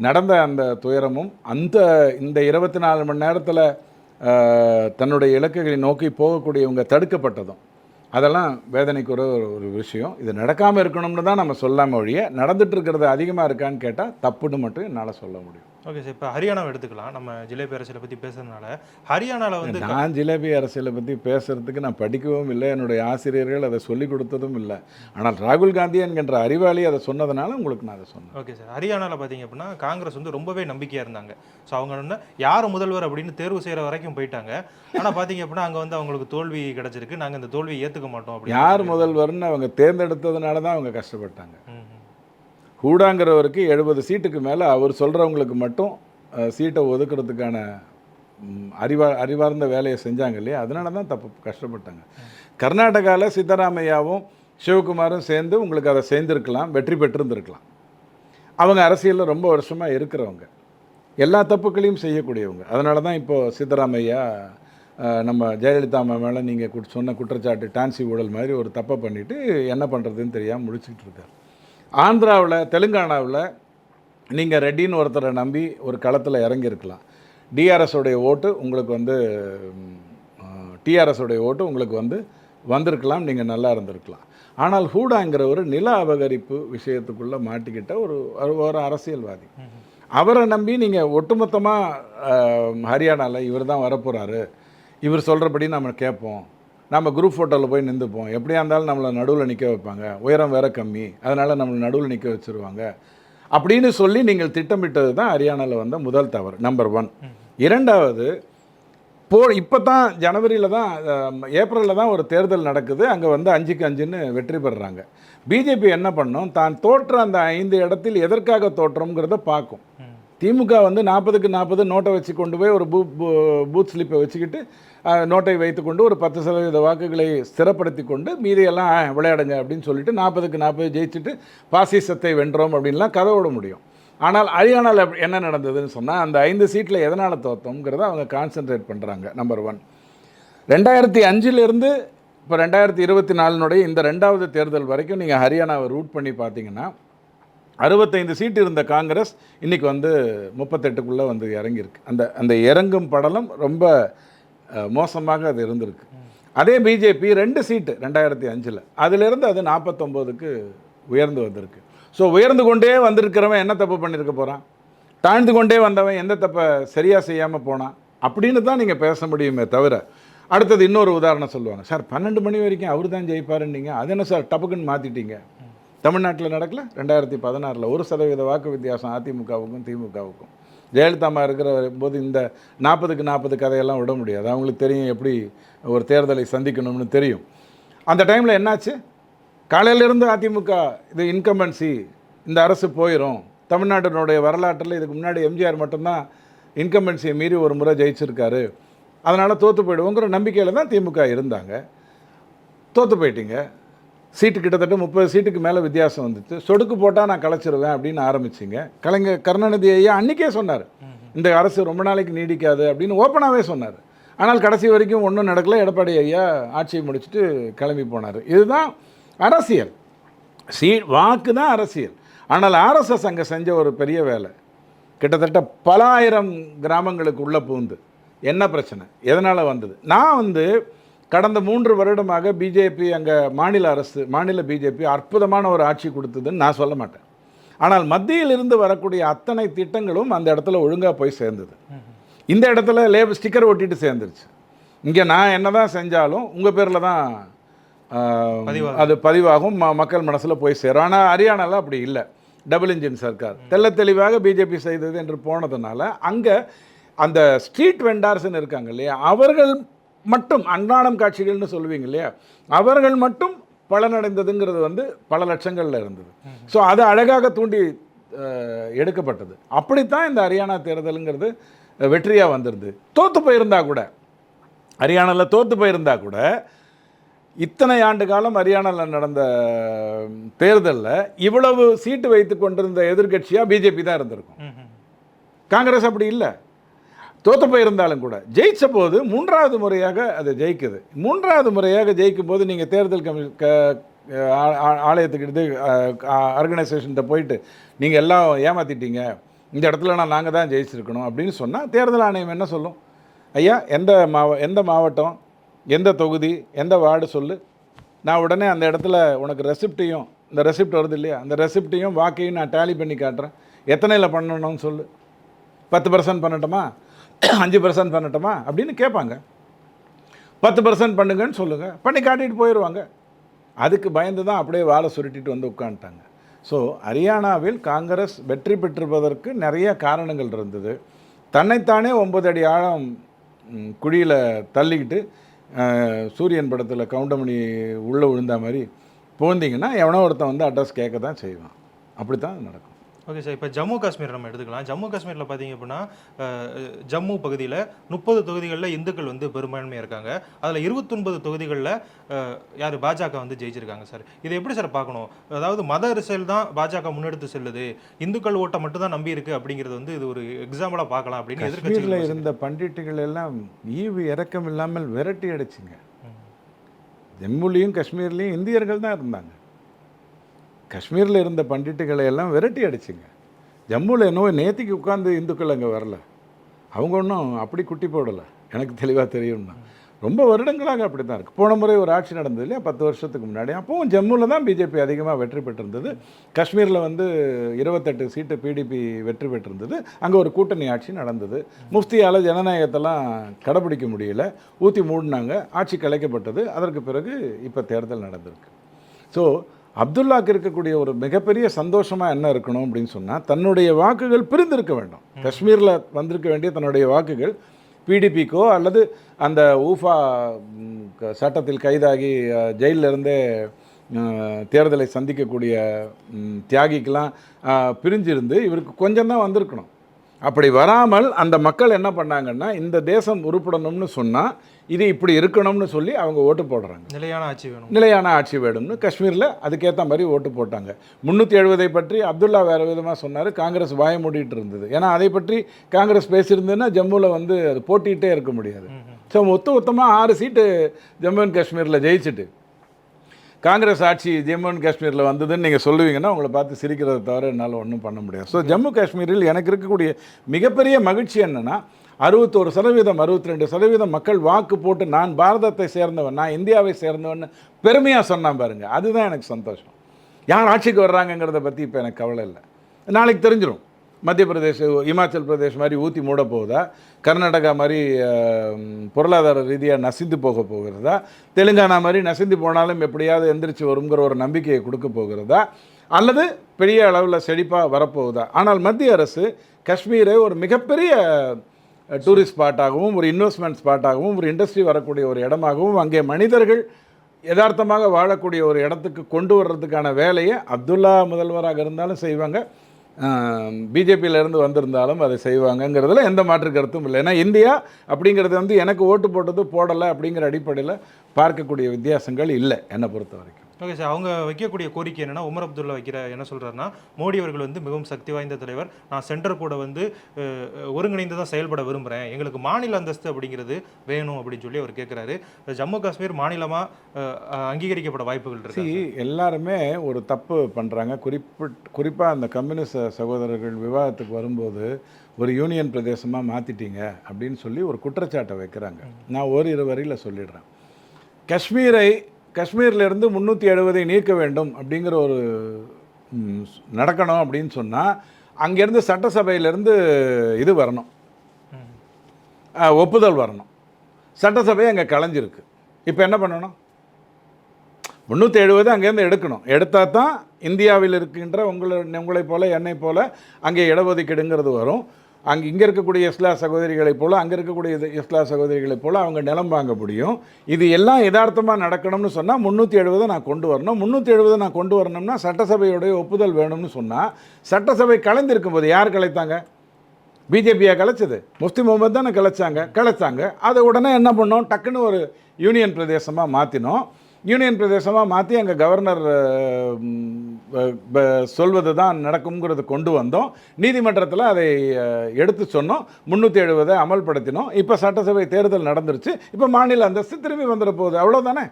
நடந்த அந்த துயரமும் இந்த 24 மணி நேரத்தில் தன்னுடைய இலக்குகளை நோக்கி போகக்கூடியவங்க தடுக்கப்பட்டதும் அதெல்லாம் வேதனைக்குற ஒரு விஷயம். இது நடக்காமல் இருக்கணும்னு தான் நம்ம சொல்லாமல் ஒழிய நடந்துட்டு இருக்கிறது அதிகமாக இருக்கான்னு கேட்டால் தப்புன்னு மட்டும் என்னால் சொல்ல முடியும். ஓகே சார், இப்போ ஹரியானாவை எடுத்துக்கலாம். நம்ம ஜிலேபி அரசியலை பற்றி பேசுறதுனால ஹரியானாவில் வந்து நான் ஜிலேபி அரசியலை பற்றி பேசுகிறதுக்கு நான் படிக்கவும் இல்லை, என்னுடைய ஆசிரியர்கள் அதை சொல்லிக் கொடுத்ததும் இல்லை. ஆனால் ராகுல் காந்தி என்கின்ற அறிவாளி அதை சொன்னதுனால உங்களுக்கு நான் அதை சொன்னேன். ஓகே சார், ஹரியானாவில் பார்த்தீங்க அப்படின்னா காங்கிரஸ் வந்து ரொம்பவே நம்பிக்கையாக இருந்தாங்க. ஸோ அவங்க வந்து யார் முதல்வர் அப்படின்னு தேர்வு செய்கிற வரைக்கும் போயிட்டாங்க. ஆனால் பார்த்தீங்க அப்படின்னா அங்கே வந்து அவங்களுக்கு தோல்வி கிடச்சிருக்கு. நாங்கள் இந்த தோல்வியை ஏற்றுக்க மாட்டோம் அப்படின்னு யார் முதல்வர்னு அவங்க தேர்ந்தெடுத்ததுனால தான் அவங்க கஷ்டப்பட்டாங்க. ஹூடாங்கிறவருக்கு 70 சீட்டுக்கு மேலே அவர் சொல்கிறவங்களுக்கு மட்டும் சீட்டை ஒதுக்கிறதுக்கான அறிவார்ந்த வேலையை செஞ்சாங்க இல்லையா, அதனால தான் கஷ்டப்பட்டாங்க. கர்நாடகாவில் சித்தராமையாவும் சிவகுமாரும் சேர்ந்து உங்களுக்கு அதை சேர்ந்துருக்கலாம், வெற்றி பெற்றிருந்துருக்கலாம். அவங்க அரசியலில் ரொம்ப வருஷமாக இருக்கிறவங்க, எல்லா தப்புக்களையும் செய்யக்கூடியவங்க. அதனால தான் இப்போது சித்தராமையா நம்ம ஜெயலலிதா அம்மா மேலே நீங்கள் சொன்ன குற்றச்சாட்டு டான்சி ஊழல் மாதிரி ஒரு தப்பை பண்ணிவிட்டு என்ன பண்ணுறதுன்னு தெரியாமல் முடிச்சுக்கிட்டு இருக்கார். ஆந்திராவில், தெலுங்கானாவில் நீங்கள் ரெட்டின்னு ஒருத்தரை நம்பி ஒரு களத்தில் இறங்கியிருக்கலாம். டிஆர்எஸோடைய ஓட்டு உங்களுக்கு வந்து டிஆர்எஸோடைய ஓட்டு உங்களுக்கு வந்து வந்திருக்கலாம், நீங்கள் நல்லா இருந்திருக்கலாம். ஆனால் ஹூடாங்கிற ஒரு நில அபகரிப்பு விஷயத்துக்குள்ளே மாட்டிக்கிட்ட ஒரு அரசியல்வாதி, அவரை நம்பி நீங்கள் ஒட்டுமொத்தமாக ஹரியானாவில் இவர் தான் வரப்போகிறாரு, இவர் சொல்கிறபடி நம்ம கேட்போம், நம்ம குரூப் ஃபோட்டோவில் போய் நின்றுப்போம், எப்படியா இருந்தாலும் நம்மளை நடுவில் நிற்க வைப்பாங்க, உயரம் வேறு கம்மி, அதனால் நம்மளை நடுவில் நிற்க வச்சுருவாங்க அப்படின்னு சொல்லி நீங்கள் திட்டமிட்டது தான் ஹரியானாவில் வந்த முதல் தவறு, நம்பர் 1. இரண்டாவது, இப்போ தான் ஜனவரியில் தான் ஏப்ரலில் தான் ஒரு தேர்தல் நடக்குது. அங்கே வந்து 5க்கு 5ன்னு வெற்றி பெறுறாங்க. பிஜேபி என்ன பண்ணோம், தான் தோற்ற அந்த 5 இடத்தில் எதற்காக தோற்றோங்கிறத பார்க்கும். திமுக வந்து 40க்கு 40 நோட்டை வச்சு கொண்டு போய் ஒரு பூத் ஸ்லிப்பை வச்சுக்கிட்டு நோட்டை வைத்துக்கொண்டு ஒரு 10% வாக்குகளை ஸ்திரப்படுத்தி கொண்டு மீதியெல்லாம் விளையாடுங்க அப்படின்னு சொல்லிட்டு 40க்கு 40 ஜெயிச்சுட்டு பாசிசத்தை வென்றோம் அப்படின்லாம் கதை விட முடியும். ஆனால் ஹரியானாவில் என்ன நடந்ததுன்னு சொன்னால் அந்த 5 சீட்டில் எதனால் தோற்றோங்கிறத அவங்க கான்சென்ட்ரேட் பண்ணுறாங்க. நம்பர் 1. 2005 இப்போ 2024 இந்த 2வது தேர்தல் வரைக்கும் நீங்கள் ஹரியானாவை ரூட் பண்ணி பார்த்தீங்கன்னா 65 சீட்டு இருந்த காங்கிரஸ் இன்றைக்கி வந்து 38க்குள்ளே வந்து இறங்கியிருக்கு. அந்த இறங்கும் படலம் ரொம்ப மோசமாக அது இருந்திருக்கு. அதே பிஜேபி 2 சீட்டு 2005 அதிலிருந்து அது 49க்கு உயர்ந்து வந்திருக்கு. ஸோ உயர்ந்து கொண்டே வந்திருக்கிறவன் என்ன தப்பு பண்ணியிருக்க போகிறான், தாழ்ந்து கொண்டே வந்தவன் எந்த தப்பை சரியாக செய்யாமல் போனான் அப்படின்னு தான் நீங்கள் பேச முடியுமே தவிர. அடுத்தது இன்னொரு உதாரணம் சொல்லுவாங்க, சார் 12 மணி வரைக்கும் அவர் தான் ஜெயிப்பாருன்னீங்க, அது என்ன சார் டப்புக்குன்னு மாற்றிட்டீங்க. தமிழ்நாட்டில் நடக்கல 2016 1% வாக்கு வித்தியாசம் அதிமுகவுக்கும் திமுகவுக்கும். ஜெயலலிதா அம்மா இருக்கிற போது இந்த 40க்கு 40 கதையெல்லாம் விட முடியாது. அவங்களுக்கு தெரியும் எப்படி ஒரு தேர்தலை சந்திக்கணும்னு தெரியும். அந்த டைமில் என்னாச்சு, காலையிலேருந்து அதிமுக இது இன்கம்பன்சி, இந்த அரசு போயிடும், தமிழ்நாட்டினுடைய வரலாற்றில் இதுக்கு முன்னாடி எம்ஜிஆர் மட்டும்தான் இன்கம்பன்சியை மீறி ஒரு முறை ஜெயிச்சிருக்காரு, அதனால் தோற்று போயிடுவோங்கிற நம்பிக்கையில் தான் திமுக இருந்தாங்க. தோற்று போயிட்டீங்க. சீட்டு கிட்டத்தட்ட 30 சீட்டுக்கு மேலே வித்தியாசம் வந்துச்சு. சொடுக்கு போட்டால் நான் கலைச்சிருவேன் அப்படின்னு ஆரம்பிச்சிங்க. கருணாநிதி ஐயா அன்றைக்கே சொன்னார், இந்த அரசு ரொம்ப நாளைக்கு நீடிக்காது அப்படின்னு ஓப்பனாகவே சொன்னார். ஆனால் கடைசி வரைக்கும் ஒன்றும் நடக்கலை. எடப்பாடி ஐயா ஆட்சியை முடிச்சுட்டு கிளம்பி போனார். இதுதான் அரசியல், வாக்கு தான் அரசியல். ஆனால் ஆர்எஸ்எஸ் அங்கே செஞ்ச ஒரு பெரிய வேலை, கிட்டத்தட்ட பல ஆயிரம் கிராமங்களுக்கு உள்ளே பூந்து என்ன பிரச்சனை எதனால் வந்தது. நான் வந்து கடந்த 3 வருடமாக பிஜேபி அங்கே மாநில பிஜேபி அற்புதமான ஒரு ஆட்சி கொடுத்ததுன்னு நான் சொல்ல மாட்டேன். ஆனால் மத்தியிலிருந்து வரக்கூடிய அத்தனை திட்டங்களும் அந்த இடத்துல ஒழுங்காக போய் சேர்ந்தது. இந்த இடத்துல ஸ்டிக்கர் ஒட்டிட்டு சேர்ந்துருச்சு. இங்கே நான் என்ன தான் செஞ்சாலும் உங்கள் பேரில் தான் அது பதிவாகும், மக்கள் மனசில் போய் சேரும். ஆனால் ஹரியானாவில் அப்படி இல்லை. டபுள் இன்ஜின் சர்க்கார் தெள்ள தெளிவாக பிஜேபி செய்தது என்று போனதுனால அங்கே அந்த ஸ்ட்ரீட் வெண்டார்ஸ்ன்னு இருக்காங்க இல்லையா, அவர்கள் மட்டும் அன்றாடம் காட்சிகள்னு சொல்லுவீங்க இல்லையா, அவர்கள் மட்டும் பலனடைந்ததுங்கிறது வந்து பல லட்சங்களில் இருந்தது. ஸோ அது அழகாக தூண்டி எடுக்கப்பட்டது. அப்படித்தான் இந்த ஹரியானா தேர்தலுங்கிறது வெற்றியாக வந்திருது. தோற்று போயிருந்தா கூட, ஹரியானாவில் தோற்று போயிருந்தா கூட, இத்தனை ஆண்டு காலம் ஹரியானாவில் நடந்த தேர்தலில் இவ்வளவு சீட்டு வைத்து கொண்டிருந்த எதிர்கட்சியாக பிஜேபி தான் இருந்திருக்கும். காங்கிரஸ் அப்படி இல்லை. தோற்று போயிருந்தாலும் கூட ஜெயிச்ச போது 3வது முறையாக அது ஜெயிக்குது. 3வது முறையாக ஜெயிக்கும் போது நீங்கள் தேர்தல் ஆலயத்துக்கு எடுத்து ஆர்கனைசேஷன்கிட்ட போயிட்டு நீங்கள் எல்லாம் ஏமாற்றிட்டீங்க, இந்த இடத்துல நாங்கள் தான் ஜெயிச்சிருக்கணும் அப்படின்னு சொன்னால் தேர்தல் ஆணையம் என்ன சொல்லும்? ஐயா, எந்த மாவட்டம், எந்த தொகுதி, எந்த வார்டு சொல்லு, நான் உடனே அந்த இடத்துல உனக்கு ரெசிப்டையும், இந்த ரெசிப்ட் வருது இல்லையா, அந்த ரெசிப்டையும் வாக்கையும் நான் டேலி பண்ணி காட்டுறேன், எத்தனையில் பண்ணணும்னு சொல்லு, 10% பண்ணட்டுமா, 5% பண்ணட்டுமா அப்படின்னு கேட்பாங்க. 10% பண்ணுங்கன்னு சொல்லுங்கள், பண்ணி காட்டிட்டு போயிடுவாங்க. அதுக்கு பயந்து தான் அப்படியே வாழை சுருட்டிட்டு வந்து உட்காந்துட்டாங்க. ஸோ ஹரியானாவில் காங்கிரஸ் வெற்றி பெற்றிருப்பதற்கு நிறைய காரணங்கள் இருந்தது. தன்னைத்தானே 9 அடி ஆழம் குழியில் தள்ளிக்கிட்டு சூரியன் படத்தில் கவுண்டமணி உள்ளே விழுந்த மாதிரி போந்தீங்கன்னா எவனோ ஒருத்தன் வந்து அட்ரஸ் கேட்க தான் செய்வான். அப்படி தான் நடக்கும். ஓகே சார், இப்போ ஜம்மு காஷ்மீர் நம்ம எடுத்துக்கலாம். ஜம்மு காஷ்மீரில் பார்த்தீங்க அப்படின்னா ஜம்மு பகுதியில் 30 தொகுதிகளில் இந்துக்கள் வந்து பெரும்பான்மையாக இருக்காங்க. அதில் 29 தொகுதிகளில் யார் பாஜக வந்து ஜெயிச்சிருக்காங்க சார். இதை எப்படி சார் பார்க்கணும்? அதாவது மத அரசியல் தான் பாஜக முன்னெடுத்து செல்லுது, இந்துக்கள் ஓட்டை மட்டும் தான் நம்பி இருக்கு அப்படிங்கிறது வந்து இது ஒரு எக்ஸாம்பிளாக பார்க்கலாம் அப்படின்னு எதிர்கட்சியில் இருந்த பண்டிட்டுகள் எல்லாம் ஈவு இறக்கம் இல்லாமல் விரட்டி அடிச்சுங்க. ஜம்முலையும் காஷ்மீர்லேயும் இந்தியர்கள் தான் இருந்தாங்க. காஷ்மீரில் இருந்த பண்டிட்டுகளை எல்லாம் விரட்டி அடிச்சுங்க. ஜம்முவில் என்னவோ நேத்திக்கு உட்காந்து இந்துக்கள் அங்கே வரல, அவங்க ஒன்றும் அப்படி குட்டி போடலை, எனக்கு தெளிவாக தெரியும்னா. ரொம்ப வருடங்களாக அப்படி தான் இருக்குது. போன முறை ஒரு ஆட்சி நடந்தது இல்லையா 10 வருஷத்துக்கு முன்னாடி, அப்போவும் ஜம்முவில் தான் பிஜேபி அதிகமாக வெற்றி பெற்றிருந்தது. காஷ்மீரில் வந்து 28 சீட்டு பிடிபி வெற்றி பெற்றிருந்தது. அங்கே ஒரு கூட்டணி ஆட்சி நடந்தது. முஃப்தியால் ஜனநாயகத்தெல்லாம் கடைப்பிடிக்க முடியல, ஊற்றி மூடினாங்க, ஆட்சி கலைக்கப்பட்டது. அதற்கு பிறகு இப்போ தேர்தல் நடந்திருக்கு. ஸோ அப்துல்லாவுக்கு இருக்கக்கூடிய ஒரு மிகப்பெரிய சந்தோஷமாக என்ன இருக்கணும் அப்படின்னு சொன்னால், தன்னுடைய வாக்குகள் பிரிந்திருக்க வேண்டும். காஷ்மீரில் வந்திருக்க வேண்டிய தன்னுடைய வாக்குகள் பிடிபிக்கோ அல்லது அந்த ஊஃபா சட்டத்தில் கைதாகி ஜெயிலிருந்தே தேர்தலை சந்திக்கக்கூடிய தியாகிக்கெல்லாம் பிரிஞ்சிருந்து இவருக்கு கொஞ்சம் தான் வந்திருக்கணும். அப்படி வராமல் அந்த மக்கள் என்ன பண்ணாங்கன்னா, இந்த தேசம் உருப்படணும்னு சொன்னால் இது இப்படி இருக்கணும்னு சொல்லி அவங்க ஓட்டு போடுறாங்க. நிலையான ஆட்சி வேணும்னு காஷ்மீரில் அதுக்கேற்ற மாதிரி ஓட்டு போட்டாங்க. 370 பற்றி அப்துல்லா வேறு விதமாக சொன்னார், காங்கிரஸ் வாய மூடிட்டு இருந்தது. ஏன்னா அதை பற்றி காங்கிரஸ் பேசியிருந்ததுன்னா ஜம்முவில் வந்து அது போட்டிகிட்டே இருக்க முடியாது. ஸோ மொத்தமாக 6 சீட்டு ஜம்மு அண்ட் காஷ்மீரில் ஜெயிச்சுட்டு காங்கிரஸ் ஆட்சி ஜம்மு அண்ட் காஷ்மீரில் வந்ததுன்னு நீங்கள் சொல்லுவீங்கன்னா உங்களை பார்த்து சிரிக்கிறத தவிர என்னால் ஒன்றும் பண்ண முடியாது. ஸோ ஜம்மு காஷ்மீரில் எனக்கு இருக்கக்கூடிய மிகப்பெரிய மகிழ்ச்சி என்னென்னா, 61%, 62% மக்கள் வாக்கு போட்டு நான் பாரதத்தை சேர்ந்தவன், நான் இந்தியாவை சேர்ந்தவன் பெருமையாக சொன்னான் பாருங்க, அதுதான் எனக்கு சந்தோஷம். யார் ஆட்சிக்கு வர்றாங்கங்கிறத பற்றி இப்போ எனக்கு கவலை இல்லை. நாளைக்கு தெரிஞ்சிடும். மத்திய பிரதேஷ், இமாச்சல் பிரதேஷ் மாதிரி ஊற்றி மூட போகுதா, கர்நாடகா மாதிரி பொருளாதார ரீதியாக நசிந்து போக போகிறதா, தெலுங்கானா மாதிரி நசிந்து போனாலும் எப்படியாவது எந்திரிச்சு வருங்கிற ஒரு நம்பிக்கையை கொடுக்க போகிறதா, அல்லது பெரிய அளவில் செழிப்பாக வரப்போகுதா. ஆனால் மத்திய அரசு காஷ்மீரை ஒரு மிகப்பெரிய டூரிஸ்ட் ஸ்பாட்டாகவும், ஒரு இன்வெஸ்ட்மெண்ட் ஸ்பாட்டாகவும், ஒரு இண்டஸ்ட்ரி வரக்கூடிய ஒரு இடமாகவும், அங்கே மனிதர்கள் யதார்த்தமாக வாழக்கூடிய ஒரு இடத்துக்கு கொண்டு வர்றதுக்கான வேலையை அப்துல்லா முதல்வராக இருந்தாலும் செய்வாங்க, பிஜேபியிலேருந்து வந்திருந்தாலும் அதை செய்வாங்கங்கிறதுல எந்த மாற்று கருத்தும் இல்லை. ஏன்னா இந்தியா அப்படிங்கிறது வந்து எனக்கு ஓட்டு போட்டது போடலை அப்படிங்கிற அடிப்படையில் பார்க்கக்கூடிய வித்தியாசங்கள் இல்லை என்னை பொறுத்த வரைக்கும். ஓகே சார், அவங்க வைக்கக்கூடிய கோரிக்கை என்னென்னா, உமர் அப்துல்லா என்ன சொல்கிறாருன்னா, மோடி அவர்கள் வந்து மிகவும் சக்தி வாய்ந்த தலைவர், நான் சென்டர் கூட வந்து ஒருங்கிணைந்து தான் செயல்பட விரும்புகிறேன், எங்களுக்கு மாநில அந்தஸ்து அப்படிங்கிறது வேணும் அப்படின்னு சொல்லி அவர் கேட்குறாரு. ஜம்மு காஷ்மீர் மாநிலமாக அங்கீகரிக்கப்பட வாய்ப்புகள் இருக்கு. எல்லாருமே ஒரு தப்பு பண்ணுறாங்க. குறிப்பாக அந்த கம்யூனிஸ்ட் சகோதரர்கள் விவாதத்துக்கு வரும்போது ஒரு யூனியன் பிரதேசமாக மாற்றிட்டீங்க அப்படின்னு சொல்லி ஒரு குற்றச்சாட்டை வைக்கிறாங்க. நான் ஓரிரு வரியில் சொல்லிடுறேன். காஷ்மீர்லேருந்து 370 நீக்க வேண்டும் அப்படிங்கிற ஒரு நடக்கணும் அப்படின்னு சொன்னால் அங்கேருந்து சட்டசபையிலேருந்து இது வரணும், ஒப்புதல் வரணும். சட்டசபை அங்கே கலைஞ்சிருக்கு. இப்போ என்ன பண்ணணும்? 370 அங்கேருந்து எடுக்கணும். எடுத்தால் தான் இந்தியாவில் இருக்கின்ற உங்களைப் போல என்னை போல அங்கே இடஒதுக்கீடுங்கிறது வரும். இங்கே இருக்கக்கூடிய இஸ்லா சகோதரிகளைப் போல் அங்கே இருக்கக்கூடிய இஸ்லா சகோதரிகளைப் போல் அவங்க நிலம் வாங்க முடியும். இது எல்லாம் யதார்த்தமாக நடக்கணும்னு சொன்னால் 370 நான் கொண்டு வரணும். 370 நான் கொண்டு வரணும்னா சட்டசபையுடைய ஒப்புதல் வேணும்னு சொன்னால், சட்டசபை கலைந்திருக்கும் போது யார் கலைத்தாங்க? பிஜேபியாக கலைச்சது? முஃப்தி முகமது தானே கலைச்சாங்க. அதை உடனே என்ன பண்ணோம்? டக்குன்னு ஒரு யூனியன் பிரதேசமாக மாற்றினோம். யூனியன் பிரதேசமாக மாற்றி அங்கே கவர்னர் சொல்வது தான் நடக்கும்ங்கிறது கொண்டு வந்தோம். நீதிமன்றத்தில் அதை எடுத்து சொன்னோம். 370 அமல்படுத்தினோம். இப்போ சட்டசபை தேர்தல் நடந்துருச்சு. இப்போ மாநில அந்தஸ்து திரும்பி வந்துட போகுது. அவ்வளோதானே.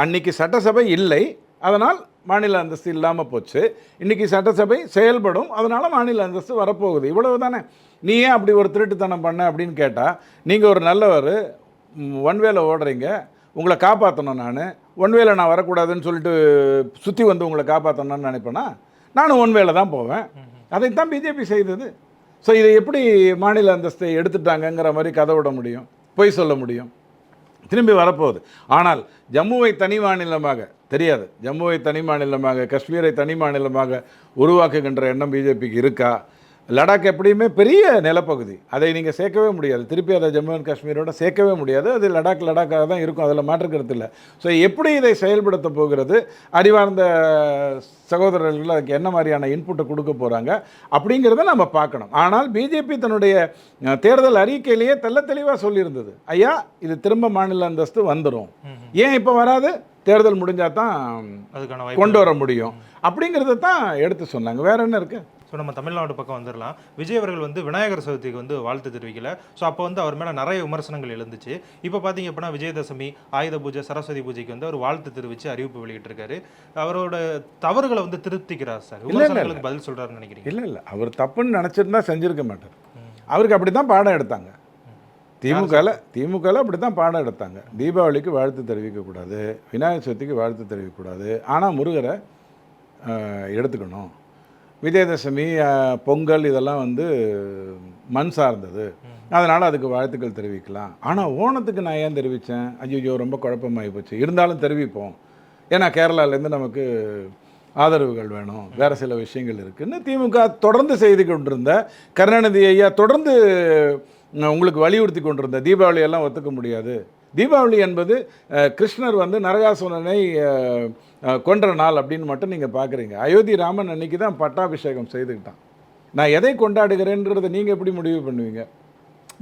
அன்னைக்கு சட்டசபை இல்லை, அதனால் மாநில அந்தஸ்து இல்லாமல் போச்சு. இன்றைக்கி சட்டசபை செயல்படும், அதனால் மாநில அந்தஸ்து வரப்போகுது. இவ்வளவு தானே. நீ ஏன் அப்படி ஒரு திருட்டுத்தனம் பண்ண அப்படின்னு கேட்டால், நீங்கள் ஒரு நல்லவர், ஒன்வேல ஓடுறீங்க, உங்களை காப்பாற்றணும், ஒன்வேல நான் வரக்கூடாதுன்னு சொல்லிட்டு சுற்றி வந்து உங்களை காப்பாற்றணும்னு நினைப்பேன்னா, நானும் ஒன்வேல தான் போவேன். அதைத்தான் பிஜேபி செய்தது. ஸோ இதை எப்படி மாநில அந்தஸ்தை எடுத்துட்டாங்கங்கிற மாதிரி கதை விட முடியும், பொய் சொல்ல முடியும்? திரும்பி வரப்போகுது. ஆனால் ஜம்முவை தனி மாநிலமாக தெரியாது, ஜம்முவை தனி மாநிலமாக, காஷ்மீரை தனி மாநிலமாக உருவாக்குகின்ற எண்ணம் பிஜேபிக்கு இருக்கா? லடாக் எப்படியுமே பெரிய நிலப்பகுதி, அதை நீங்கள் சேர்க்கவே முடியாது. திருப்பி அதை ஜம்மு அண்ட் காஷ்மீரோட சேர்க்கவே முடியாது. அது லடாக்காக தான் இருக்கும், அதில் மாற்றுக்கிறது இல்லை. ஸோ எப்படி இதை செயல்படுத்த போகிறது, அறிவார்ந்த சகோதரர்கள் அதுக்கு என்ன மாதிரியான இன்புட்டை கொடுக்க போகிறாங்க அப்படிங்கிறத நம்ம பார்க்கணும். ஆனால் பிஜேபி தன்னுடைய தேர்தல் அறிக்கையிலேயே தெளிவாக சொல்லியிருந்தது, ஐயா இது திரும்ப மாநில அந்தஸ்து வந்துடும். ஏன் இப்போ வராது? தேர்தல் முடிஞ்சால் தான் கொண்டு வர முடியும் அப்படிங்கிறத தான் எடுத்து சொன்னாங்க. வேற என்ன இருக்குது? ஸோ நம்ம தமிழ்நாடு பக்கம் வந்துடலாம். விஜய் அவர்கள் வந்து விநாயகர் சதுர்த்திக்கு வந்து வாழ்த்து தெரிவிக்கல. ஸோ அப்போ வந்து அவர் மேலே நிறைய விமர்சனங்கள் எழுந்துச்சு. இப்போ பார்த்தீங்க அப்படின்னா விஜயதசமி, ஆயுத பூஜை, சரஸ்வதி பூஜைக்கு வந்து அவர் வாழ்த்து தெரிவித்து அறிவிப்பு வெளியிட்டிருக்காரு. அவரோட தவறுகளை வந்து திருப்திக்கிறார் சார். விமர்சனங்களுக்கு பதில் சொல்கிறாருன்னு நினைக்கிறீங்க? இல்லை, அவர் தப்புன்னு நினச்சிருந்தா செஞ்சுருக்க மாட்டார். அவருக்கு அப்படி தான் பாடம் எடுத்தாங்க. திமுகவில் அப்படி தான் பாடம் எடுத்தாங்க. தீபாவளிக்கு வாழ்த்து தெரிவிக்கக்கூடாது, விநாயகர் சதுர்த்திக்கு வாழ்த்து தெரிவிக்கக்கூடாது, ஆனால் முருகரை எடுத்துக்கணும். விஜயதசமி, பொங்கல் இதெல்லாம் வந்து மண் சார்ந்தது, அதனால் அதுக்கு வாழ்த்துக்கள் தெரிவிக்கலாம். ஆனால் ஓணத்துக்கு நான் ஏன் தெரிவித்தேன்? ஐயோ ரொம்ப குழப்பமாகி போச்சு. இருந்தாலும் தெரிவிப்போம், ஏன்னா கேரளாலேருந்து நமக்கு ஆதரவுகள் வேணும், வேறு சில விஷயங்கள் இருக்குதுன்னு திமுக தொடர்ந்து செய்து கொண்டிருந்த, கருணாநிதி ஐயா தொடர்ந்து உங்களுக்கு வலியுறுத்தி கொண்டிருந்த, தீபாவளியெல்லாம் ஒத்துக்க முடியாது. தீபாவளி என்பது கிருஷ்ணர் வந்து நரகாசுரனை கொன்ற நாள் அப்படின்னு மட்டும் நீங்கள் பார்க்குறீங்க. அயோத்தி ராமன் அன்னைக்கு தான் பட்டாபிஷேகம் செய்துக்கிட்டான். நான் எதை கொண்டாடுகிறேன்றதை நீங்கள் எப்படி முடிவு பண்ணுவீங்க?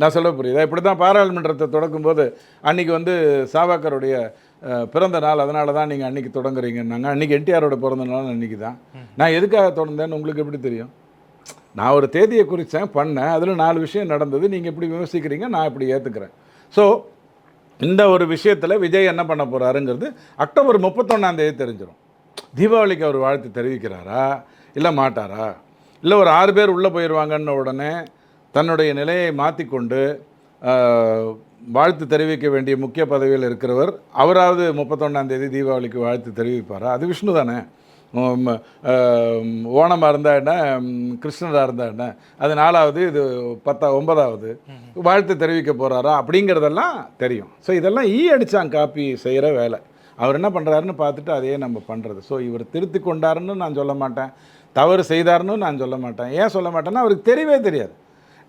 நான் சொல்ல புரியுதா? இப்படி தான் பாராளுமன்றத்தை தொடக்கும்போது அன்றைக்கி வந்து சாவர்கருடைய பிறந்த நாள், அதனால தான் நீங்கள் அன்றைக்கி தொடங்குறீங்கன்னாங்க. அன்றைக்கி என்டிஆரோட பிறந்த நாள் அன்றைக்கி தான். நான் எதுக்காக தொடர்ந்தேன்னு உங்களுக்கு எப்படி தெரியும்? நான் ஒரு தேதியை குறித்தேன், பண்ணேன், அதில் 4 விஷயம் நடந்தது. நீங்கள் எப்படி விமர்சிக்கிறீங்க, நான் இப்படி ஏற்றுக்கிறேன். ஸோ இந்த ஒரு விஷயத்தில் விஜய் என்ன பண்ண போகிறாருங்கிறது அக்டோபர் 31 தெரிஞ்சிடும். தீபாவளிக்கு அவர் வாழ்த்து தெரிவிக்கிறாரா இல்லை மாட்டாரா? இல்லை ஒரு 6 பேர் உள்ளே போயிடுவாங்கன்ன உடனே தன்னுடைய நிலையை மாற்றிக்கொண்டு வாழ்த்து தெரிவிக்க வேண்டிய முக்கிய பதவியில் இருக்கிறவர் அவராவது 31 தீபாவளிக்கு வாழ்த்து தெரிவிப்பாரா? அது விஷ்ணு தானே. ஓணமாக இருந்தால் என்ன, கிருஷ்ணராக இருந்தால் என்ன, அது 4வது, இது 9வது வாழ்த்து தெரிவிக்க போகிறாரா அப்படிங்கிறதெல்லாம் தெரியும். ஸோ இதெல்லாம் அடிச்சாங்க காப்பி செய்கிற வேலை. அவர் என்ன பண்ணுறாருன்னு பார்த்துட்டு அதையே நம்ம பண்ணுறது. ஸோ இவர் திருத்தி கொண்டாருன்னு நான் சொல்ல மாட்டேன், தவறு செய்தாருன்னு நான் சொல்ல மாட்டேன். ஏன் சொல்ல மாட்டேன்னா அவருக்கு தெரியவே தெரியாது.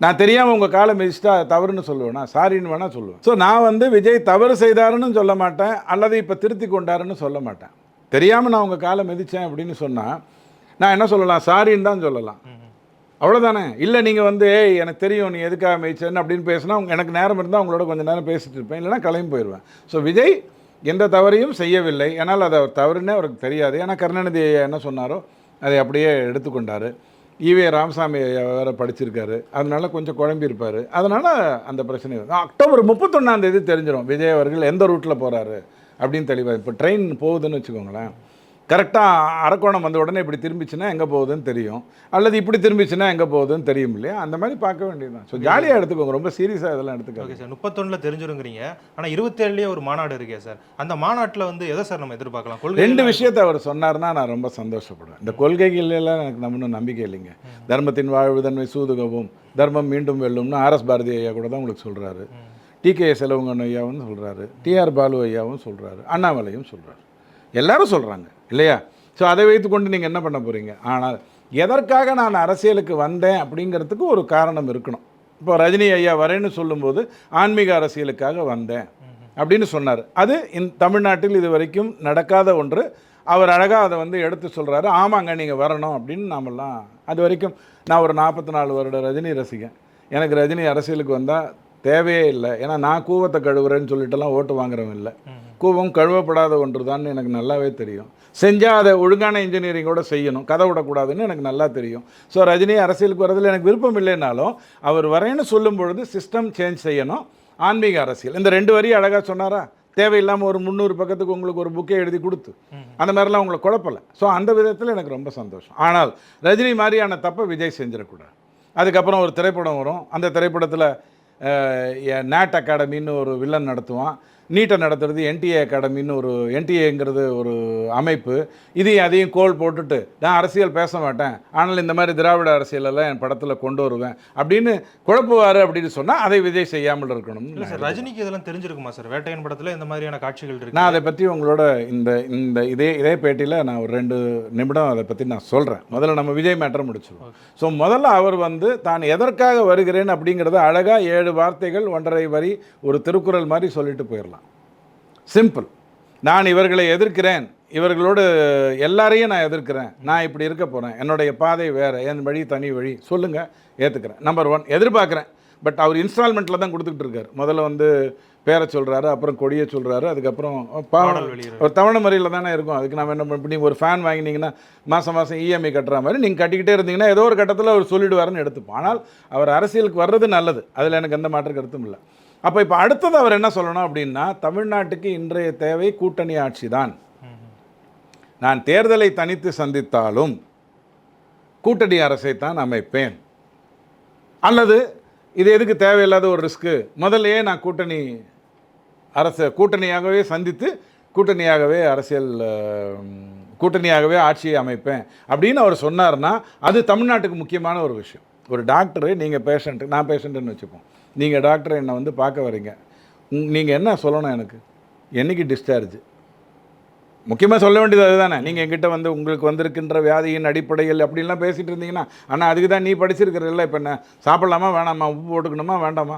நான் தெரியாமல் உங்கள் காலை மிதிச்சிட்டா தவறுன்னு சொல்லுவேன்னா, சாரின்னு வேணால் சொல்லுவேன். ஸோ நான் வந்து விஜய் தவறு செய்தாருன்னு சொல்ல மாட்டேன், அல்லது இப்போ திருத்தி கொண்டாருன்னு சொல்ல மாட்டேன். தெரியாமல் நான் உங்கள் காலை மிதித்தேன் அப்படின்னு சொன்னால் நான் என்ன சொல்லலாம்? சாரின்னு தான் சொல்லலாம், அவ்வளோதானே. இல்லை நீங்கள் வந்து எனக்கு தெரியும் நீ எதுக்காக மிதிச்சேன்னு அப்படின்னு பேசினா எனக்கு நேரம் இருந்தால் உங்களோட கொஞ்சம் நேரம் பேசிட்டு இருப்பேன், இல்லைனா கிளம்பி போயிடுவேன். ஸோ விஜய் எந்த தவறையும் செய்யவில்லை, ஏன்னால் அதை தவறுன்னே அவருக்கு தெரியாது. ஏன்னா கருணாநிதி என்ன சொன்னாரோ அதை அப்படியே எடுத்துக்கொண்டார். ஈவே ராமசாமி வேறு படிச்சிருக்காரு, அதனால் கொஞ்சம் குழம்பியிருப்பார். அதனால் அந்த பிரச்சனை அக்டோபர் 31 தெரிஞ்சிடும் விஜய் அவர்கள் எந்த ரூட்டில் போகிறாரு அப்படின்னு தெளிவாக. இப்போ ட்ரெயின் போகுதுன்னு வச்சுக்கோங்களேன், கரெக்டாக அரக்கோணம் வந்த உடனே இப்படி திரும்பிச்சுன்னா எங்கே போகுதுன்னு தெரியும், அல்லது இப்படி திரும்பிச்சுன்னா எங்கே போகுதுன்னு தெரியும் இல்லையா? அந்த மாதிரி பார்க்க வேண்டியது தான். ஸோ ஜாலியாக எடுத்துக்கோங்க, ரொம்ப சீரியஸாக இதெல்லாம் எடுத்துக்கோங்க. Okay sir, 31 தெரிஞ்சிருங்கிறீங்க. ஆனால் 27 ஒரு மாநாடு இருக்கே சார், அந்த மாநாட்டில் வந்து எதை சார் நம்ம எதிர்பார்க்கலாம்? 2 விஷயத்தை அவர் சொன்னார்னா நான் ரொம்ப சந்தோஷப்படுவேன். இந்த கொள்கைகளெல்லாம் எனக்கு நம்மளும் நம்பிக்கை இல்லைங்க. தர்மத்தின் வாழ்வுதன்மை சூதுகவும் தர்மம் மீண்டும் வெல்லும்னு RS பாரதி ஐயா கூட தான் உங்களுக்கு சொல்கிறாரு, TK செலவுங்கன் ஐயாவும் சொல்கிறாரு, TR பாலு ஐயாவும் சொல்கிறாரு, அண்ணாமலையும் சொல்கிறாரு. எல்லாரும் சொல்கிறாங்க இல்லையா? ஸோ அதை வைத்துக்கொண்டு நீங்கள் என்ன பண்ண போகிறீங்க? ஆனால் எதற்காக நான் அரசியலுக்கு வந்தேன் அப்படிங்கிறதுக்கு ஒரு காரணம் இருக்கணும். இப்போ ரஜினி ஐயா வரேன்னு சொல்லும்போது ஆன்மீக அரசியலுக்காக வந்தேன் அப்படின்னு சொன்னார். அது தமிழ்நாட்டில் இது வரைக்கும் நடக்காத ஒன்று. அவர் அழகாக அதை வந்து எடுத்து சொல்கிறாரு. ஆமாங்க, நீங்கள் வரணும் அப்படின்னு நாமெல்லாம் அது வரைக்கும் நான் ஒரு 44 வருட ரஜினி ரசிகன். எனக்கு ரஜினி அரசியலுக்கு வந்தால் தேவையே இல்லை. ஏன்னா நான் கூவத்தை கழுவுறேன்னு சொல்லிட்டுலாம் ஓட்டு வாங்குறவன் இல்லை. கூவம் கழுவப்படாத ஒன்று தான் எனக்கு நல்லாவே தெரியும். செஞ்சால் அதை ஒழுங்கான இன்ஜினியரிங்கோடு செய்யணும், கதை விடக்கூடாதுன்னு எனக்கு நல்லா தெரியும். ஸோ ரஜினி அரசியலுக்கு வரதில் எனக்கு விருப்பம் இல்லைனாலும் அவர் வரேன்னு சொல்லும் பொழுது சிஸ்டம் சேஞ்ச் செய்யணும், ஆன்மீக அரசியல். இந்த 2 வரி அழகாக சொன்னாரா? தேவையில்லாமல் ஒரு 300 பக்கத்துக்கு உங்களுக்கு ஒரு புக்கே எழுதி கொடுத்து அந்த மாதிரிலாம் உங்களை குழப்பலை. ஸோ அந்த விதத்தில் எனக்கு ரொம்ப சந்தோஷம். ஆனால் ரஜினி மாதிரியான தப்பை விஜய் செஞ்சிடக்கூடாது. அதுக்கப்புறம் ஒரு திரைப்படம் வரும். அந்த திரைப்படத்தில் நேட் அகாடமின்னு ஒரு வில்லன் நடத்துவான். நீட்டை நடத்துறது என்டிஏ அகாடமின்னு ஒரு என்டிஏங்கிறது ஒரு அமைப்பு. இதையும் அதையும் கோல் போட்டுட்டு நான் அரசியல் பேச மாட்டேன், ஆனால் இந்த மாதிரி திராவிட அரசியலெல்லாம் என் படத்தில் கொண்டு வருவேன் அப்படின்னு குழப்புவார் அப்படின்னு சொன்னால் அதை விஜய் செய்யாமல் இருக்கணும். இல்லை சார், ரஜினிக்கு இதெல்லாம் தெரிஞ்சிருக்குமா சார்? வேட்டையன் படத்தில் இந்த மாதிரியான காட்சிகள் இருக்கு. நான் அதை பற்றி உங்களோட இந்த இதே பேட்டியில் நான் ஒரு 2 நிமிடம் அதை பற்றி நான் சொல்கிறேன். முதல்ல நம்ம விஜய் மேட்டரை முடிச்சிடுவோம். ஸோ முதல்ல அவர் வந்து தான் எதற்காக வருகிறேன் அப்படிங்கிறத அழகாக 7 வார்த்தைகள் 1.5 வரி ஒரு திருக்குறள் மாதிரி சொல்லிட்டு போயிடலாம். சிம்பிள். நான் இவர்களை எதிர்க்கிறேன், இவர்களோடு எல்லாரையும் நான் எதிர்க்கிறேன், நான் இப்படி இருக்க போகிறேன், என்னுடைய பாதை வேறு, என் வழி தனி வழி, சொல்லுங்கள், ஏற்றுக்கிறேன். நம்பர் 1 எதிர்பார்க்குறேன். பட் அவர் இன்ஸ்டால்மெண்ட்டில் தான் கொடுத்துக்கிட்டு இருக்கார். முதல்ல வந்து பேரை சொல்கிறாரு, அப்புறம் கொடியை சொல்கிறாரு, அதுக்கப்புறம் ஒரு தவணை முறையில் தானே இருக்கும். அதுக்கு நம்ம என்ன பண்ணி நீங்கள் ஒரு ஃபேன் வாங்கினீங்கன்னா மாதம் இஎம்ஐ கட்டுற மாதிரி நீங்கள் கட்டிக்கிட்டே இருந்தீங்கன்னா ஏதோ ஒரு கட்டத்தில் அவர் சொல்லிடுவாருன்னு எடுத்துப்போம். ஆனால் அவர் அரசியலுக்கு வர்றது நல்லது, அதில் எனக்கு எந்த மாற்று கருத்தும் இல்லை. அப்போ இப்போ அடுத்தது அவர் என்ன சொல்லணும் அப்படின்னா, தமிழ்நாட்டுக்கு இன்றைய தேவை கூட்டணி ஆட்சி தான். நான் தேர்தலை தனித்து சந்தித்தாலும் கூட்டணி அரசை தான் அமைப்பேன், அல்லது இது எதுக்கு தேவையில்லாத ஒரு ரிஸ்க்கு, முதல்லையே நான் கூட்டணியாகவே சந்தித்து கூட்டணியாகவே ஆட்சியை அமைப்பேன் அப்படின்னு அவர் சொன்னார்னா அது தமிழ்நாட்டுக்கு முக்கியமான ஒரு விஷயம். ஒரு டாக்டரு, நீங்கள் பேஷண்ட்டு, நான் பேஷண்ட்டுன்னு வச்சுப்போம், நீங்கள் டாக்டர் என்னை வந்து பார்க்க வரீங்க, நீங்கள் என்ன சொல்லணும், எனக்கு என்றைக்கு டிஸ்சார்ஜ், முக்கியமாக சொல்ல வேண்டியது அதுதானே. நீங்கள் என்கிட்ட வந்து உங்களுக்கு வந்திருக்கின்ற வியாதியின் அடிப்படையில் அப்படின்லாம் பேசிகிட்டு இருந்தீங்கன்னா, ஆனால் அதுக்கு தான் நீ படிச்சிருக்கிறல்ல, இப்போ என்ன சாப்பிட்லாமா வேணாமா, உப்பு போட்டுக்கணுமா வேண்டாமா,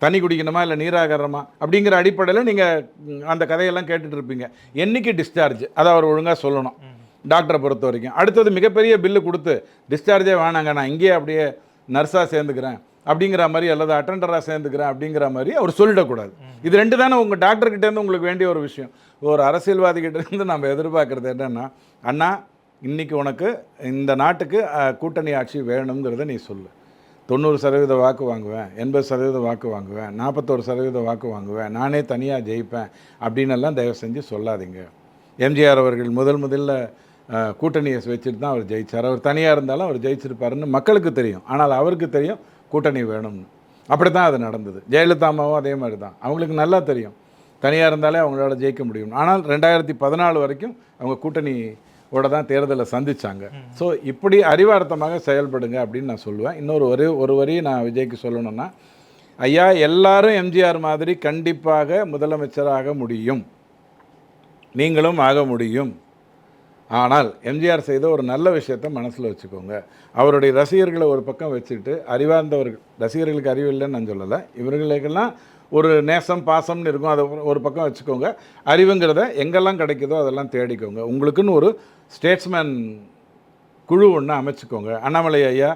தண்ணி குடிக்கணுமா இல்லை நீராகரமா அப்படிங்கிற அடிப்படையில் நீங்கள் அந்த கதையெல்லாம் கேட்டுட்டு இருப்பீங்க. என்றைக்கு டிஸ்சார்ஜ் அதை அவர் ஒழுங்காக சொல்லணும் டாக்டரை பொறுத்த வரைக்கும். அடுத்தது மிகப்பெரிய பில்லு கொடுத்து டிஸ்சார்ஜே வேணாங்க, நான் இங்கேயே அப்படியே நர்ஸாக சேர்ந்துக்கிறேன் அப்படிங்கிற மாதிரி, அல்லது அட்டெண்டராக சேர்ந்துக்கிறேன் அப்படிங்கிற மாதிரி அவர் சொல்லிடக்கூடாது. இது 2 தானே உங்கள் டாக்டர்கிட்டேருந்து உங்களுக்கு வேண்டிய ஒரு விஷயம். ஒரு அரசியல்வாதிகிட்டேருந்து நம்ம எதிர்பார்க்குறது என்னென்னா, அண்ணா இன்றைக்கி உனக்கு இந்த நாட்டுக்கு கூட்டணி ஆட்சி வேணுங்கிறத நீ சொல்லு. 90% வாக்கு வாங்குவேன், 80% வாக்கு வாங்குவேன், 41% வாக்கு வாங்குவேன், நானே தனியாக ஜெயிப்பேன் அப்படின்னெல்லாம் தயவு செஞ்சு சொல்லாதீங்க. எம்ஜிஆர் அவர்கள் முதல்ல கூட்டணியை வச்சுட்டு தான் அவர் ஜெயித்தார். அவர் தனியாக இருந்தாலும் அவர் ஜெயிச்சிருப்பாருன்னு மக்களுக்கு தெரியும், ஆனால் அவருக்கு தெரியும் கூட்டணி வேணும்னு. அப்படி தான் அது நடந்தது. ஜெயலலிதா அம்மாவும் அதே மாதிரி தான், அவங்களுக்கு நல்லா தெரியும் தனியாக இருந்தாலே அவங்களால ஜெயிக்க முடியும். ஆனால் 2014 வரைக்கும் அவங்க கூட்டணியோட தான் தேர்தலை சந்தித்தாங்க. ஸோ இப்படி அறிவார்த்தமாக செயல்படுங்க அப்படின்னு நான் சொல்லுவேன். இன்னொரு ஒரு வரி நான் விஜய்க்கு சொல்லணும்னா, ஐயா எல்லாரும் எம்ஜிஆர் மாதிரி கண்டிப்பாக முதலமைச்சராக முடியும், நீங்களும் ஆக முடியும். ஆனால் எம்ஜிஆர் செய்த ஒரு நல்ல விஷயத்தை மனசில் வச்சுக்கோங்க. அவருடைய ரசிகர்களை ஒரு பக்கம் வச்சுக்கிட்டு, அறிவார்ந்தவர்கள், ரசிகர்களுக்கு அறிவு இல்லைன்னு நான் சொல்லலை, இவர்களுக்கெல்லாம் ஒரு நேசம் பாசம்னு இருக்கும், அதை ஒரு பக்கம் வச்சுக்கோங்க. அறிவுங்கிறத எங்கெல்லாம் கிடைக்குதோ அதெல்லாம் தேடிக்கோங்க. உங்களுக்குன்னு ஒரு ஸ்டேட்ஸ்மேன் குழு ஒன்று அமைச்சுக்கோங்க. அண்ணாமலை ஐயா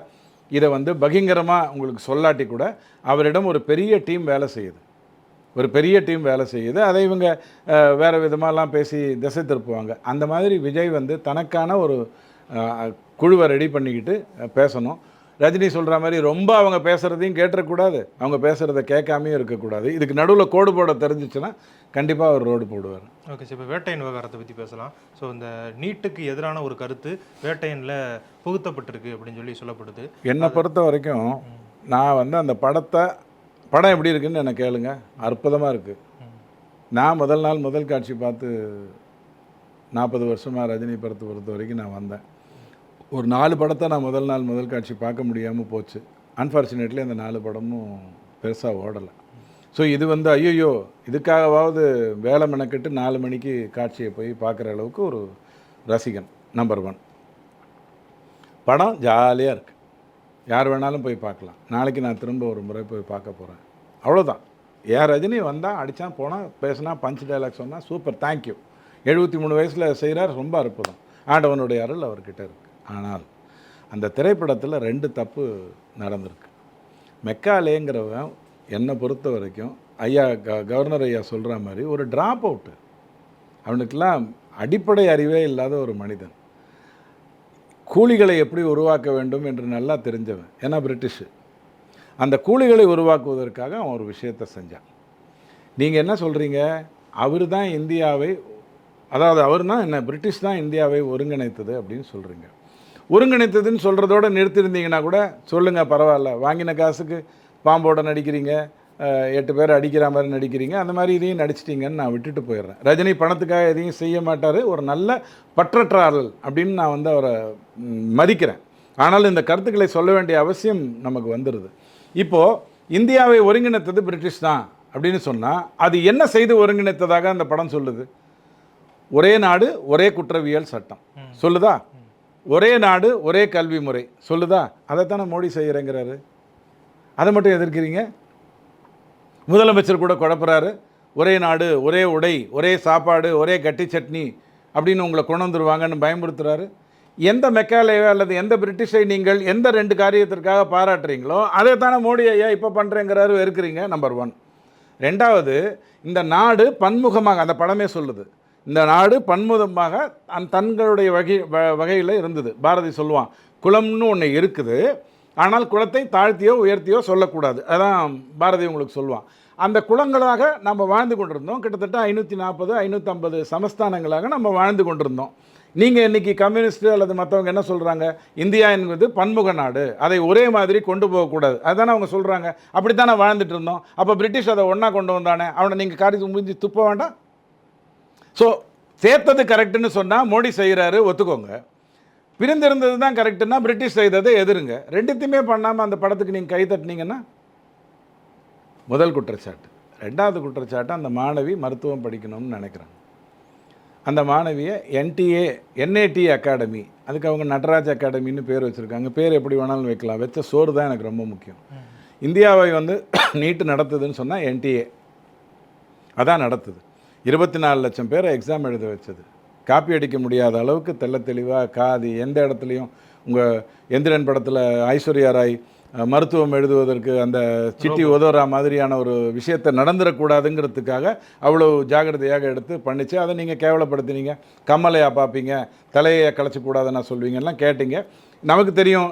இதை வந்து பகிங்கரமாக உங்களுக்கு சொல்லாட்டி கூட அவரிடம் ஒரு பெரிய டீம் வேலை செய்யுது, அதை இவங்க வேறு விதமாகலாம் பேசி திசை திருப்புவாங்க. அந்த மாதிரி விஜய் வந்து தனக்கான ஒரு குழுவை ரெடி பண்ணிக்கிட்டு பேசணும். ரஜினி சொல்கிற மாதிரி ரொம்ப அவங்க பேசுகிறதையும் கேட்டுறக்கூடாது, அவங்க பேசுகிறத கேட்காமையும் இருக்கக்கூடாது. இதுக்கு நடுவில் கோடு போட தெரிஞ்சிச்சுன்னா கண்டிப்பாக அவர் ரோடு போடுவார். ஓகே சார், இப்போ வேட்டையன் விவகாரத்தை பற்றி பேசலாம். ஸோ இந்த நீட்டுக்கு எதிரான ஒரு கருத்து வேட்டையனில் புகுத்தப்பட்டிருக்கு அப்படின்னு சொல்லப்படுது. என்னை பொறுத்த வரைக்கும் நான் வந்து அந்த படம் எப்படி இருக்குன்னு எனக்கு கேளுங்க, அற்புதமாக இருக்குது. நான் முதல் காட்சி பார்த்து 40 வருஷமாக ரஜினி படத்தை பொறுத்த வரைக்கும் நான் வந்தேன். ஒரு 4 படத்தை நான் முதல் காட்சி பார்க்க முடியாமல் போச்சு. அன்ஃபார்ச்சுனேட்லி அந்த 4 படமும் பெருசாக ஓடலை. ஸோ இது வந்து ஐயோ இதுக்காகவாவது வேலை மெனக்கெட்டு 4 மணிக்கு காட்சியை போய் பார்க்குற அளவுக்கு ஒரு ரசிகன். நம்பர் 1. படம் ஜாலியாக இருக்குது, யார் வேணாலும் போய் பார்க்கலாம். நாளைக்கு நான் திரும்ப ஒரு முறை போய் பார்க்க போகிறேன், அவ்வளோதான். ஏன் ரஜினி வந்தால் அடித்தான் போனால் பேசினா பஞ்ச் டைலாக் சொன்னால் சூப்பர், தேங்க்யூ. 73 வயசில் செய்கிறார், ரொம்ப அற்புதம். ஆண்டவனுடைய அருள் அவர்கிட்ட இருக்குது. ஆனால் அந்த திரைப்படத்தில் 2 தப்பு நடந்திருக்கு. மெக்காலேங்கிறவன் என்னை பொறுத்த வரைக்கும் ஐயா கவர்னர் ஐயா சொல்கிற மாதிரி ஒரு ட்ராப் அவுட்டு. அவனுக்கெல்லாம் அடிப்படை அறிவே இல்லாத ஒரு மனிதன். கூலிகளை எப்படி உருவாக்க வேண்டும் என்று நல்லா தெரிஞ்சவன், ஏன்னா பிரிட்டிஷு. அந்த கூலிகளை உருவாக்குவதற்காக அவன் ஒரு விஷயத்தை செஞ்சான். நீங்கள் என்ன சொல்கிறீங்க, அவர் தான் இந்தியாவை, அதாவது அவர்னா என்ன, பிரிட்டிஷ் தான் இந்தியாவை ஒருங்கிணைத்தது அப்படின்னு சொல்கிறீங்க. ஒருங்கிணைத்ததுன்னு சொல்கிறதோட நிறுத்திருந்தீங்கன்னா கூட சொல்லுங்கள், பரவாயில்ல. வாங்கின காசுக்கு பாம்போட நடிக்கிறீங்க, 8 பேர் அடிக்கிற மாதிரி நடிக்கிறீங்க, அந்த மாதிரி இதையும் நடிச்சிட்டிங்கன்னு நான் விட்டுட்டு போயிடுறேன். ரஜினி பணத்துக்காக எதையும் செய்ய மாட்டார், ஒரு நல்ல பற்றற்ற ஆள் அப்படின்னு நான் வந்து அவரை மதிக்கிறேன். ஆனால் இந்த கருத்துக்களை சொல்ல வேண்டிய அவசியம் நமக்கு வந்துடுது. இப்போது இந்தியாவை ஒருங்கிணைத்தது பிரிட்டிஷ் தான் அப்படின்னு சொன்னால் அது என்ன செய்து ஒருங்கிணைத்ததாக அந்த படம் சொல்லுது? ஒரே நாடு ஒரே குற்றவியல் சட்டம் சொல்லுதா? ஒரே நாடு ஒரே கல்வி முறை சொல்லுதா? அதைத்தானே மோடி செய்கிறேங்கிறாரு. அதை மட்டும் எதிர்க்கிறீங்க. முதலமைச்சர் கூட குழப்புறாரு. ஒரே நாடு ஒரே உடை ஒரே சாப்பாடு ஒரே கட்டி சட்னி அப்படின்னு உங்களை கொண்டு வந்துடுவாங்கன்னு பயமுறுத்துறாரு. எந்த மெக்காலேயோ அல்லது எந்த பிரிட்டிஷை நீங்கள் எந்த 2 காரியத்திற்காக பாராட்டுறீங்களோ அதை தானே மோடி ஐயா இப்போ பண்ணுறேங்கிறாரு, வெறுக்கிறீங்க. நம்பர் 1. 2வது, இந்த நாடு பன்முகமாக, அந்த படமே சொல்லுது, இந்த நாடு பன்முகமாக தங்களுடைய வகையில் இருந்தது. பாரதி சொல்லுவான், குலம்னு ஒன்று இருக்குது, ஆனால் குலத்தை தாழ்த்தியோ உயர்த்தியோ சொல்லக்கூடாது. அதான் பாரதி உங்களுக்கு சொல்லுவான். அந்த குலங்களாக நம்ம வாழ்ந்து கொண்டிருந்தோம். கிட்டத்தட்ட 540 550 சமஸ்தானங்களாக நம்ம வாழ்ந்து கொண்டிருந்தோம். நீங்கள் இன்றைக்கி கம்யூனிஸ்ட்டு அல்லது மற்றவங்க என்ன சொல்கிறாங்க, இந்தியா என்பது பன்முக நாடு, அதை ஒரே மாதிரி கொண்டு போகக்கூடாது, அதுதானே அவங்க சொல்கிறாங்க. அப்படி தானே வாழ்ந்துட்டு இருந்தோம். அப்போ பிரிட்டிஷ் அதை ஒன்றா கொண்டு வந்தானே, அவனை நீங்கள் காரி முடிஞ்சு துப்ப வேண்டாம். ஸோ சேர்த்தது கரெக்டுன்னு சொன்னால் மோடி செய்கிறாரு, ஒத்துக்கோங்க. பிரிந்திருந்தது தான் கரெக்டுன்னா பிரிட்டிஷ் செய்ததை எதிருங்க. 2த்தையுமே பண்ணாமல் அந்த படத்துக்கு நீங்கள் கை தட்டினீங்கன்னா முதல் குற்றச்சாட்டு. 2வது குற்றச்சாட்டு, அந்த மாணவி மருத்துவம் படிக்கணும்னு நினைக்கிறாங்க. அந்த மாணவியை NAT அகாடமி, அதுக்கு அவங்க நடராஜ் அகாடமின்னு பேர் வச்சுருக்காங்க. பேர் எப்படி வேணாலும் வைக்கலாம், வச்ச சோறு தான் எனக்கு ரொம்ப முக்கியம். இந்தியாவை வந்து நீட்டு நடத்துதுன்னு சொன்னால் NTA அதான் நடத்துது. 24 லட்சம் பேரை எக்ஸாம் எழுத வச்சது. காப்பி அடிக்க முடியாத அளவுக்கு தெள்ள தெளிவாக காதி எந்த இடத்துலையும். உங்கள் எந்திரன் படத்தில் ஐஸ்வர்யா ராய் மருத்துவம் எழுதுவதற்கு அந்த சிட்டி உதவுற மாதிரியான ஒரு விஷயத்தை நடந்துடக்கூடாதுங்கிறதுக்காக அவ்வளோ ஜாகிரதையாக எடுத்து பண்ணிச்சு. அதை நீங்கள் கேவலப்படுத்தினீங்க. கம்மலையா பார்ப்பீங்க, தலையை கலைச்சக்கூடாதுன்னு சொல்வீங்கலாம் கேட்டீங்க. நமக்கு தெரியும்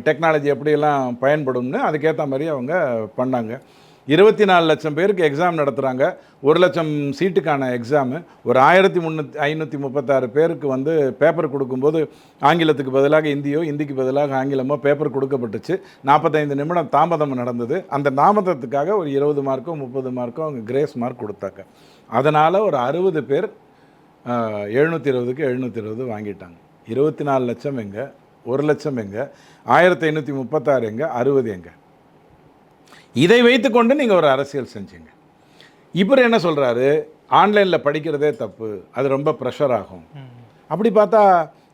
டெக்னாலஜி எப்படியெல்லாம் பயன்படும்னு, அதுக்கேற்ற மாதிரி அவங்க பண்ணாங்க. 24 லட்சம் பேருக்கு எக்ஸாம் நடத்துகிறாங்க. 1 லட்சம் சீட்டுக்கான எக்ஸாமு. ஒரு 1536 பேருக்கு வந்து பேப்பர் கொடுக்கும்போது ஆங்கிலத்துக்கு பதிலாக இந்தியோ, இந்திக்கு பதிலாக ஆங்கிலமோ பேப்பர் கொடுக்கப்பட்டுச்சு. 45 நிமிடம் தாமதம் நடந்தது. அந்த தாமதத்துக்காக ஒரு 20 மார்க்கோ 30 மார்க்கோ அவங்க கிரேஸ் மார்க் கொடுத்தாங்க. அதனால் ஒரு 60 பேர் 720க்கு 720 வாங்கிட்டாங்க. 24 லட்சம் எங்கே, 1 லட்சம் எங்கே, 1536 எங்கே, 60 எங்கே? இதை வைத்துக்கொண்டு நீங்கள் ஒரு அரசியல் செஞ்சீங்க. இப்போ என்ன சொல்கிறாரு, ஆன்லைனில் படிக்கிறதே தப்பு, அது ரொம்ப ப்ரெஷர் ஆகும். அப்படி பார்த்தா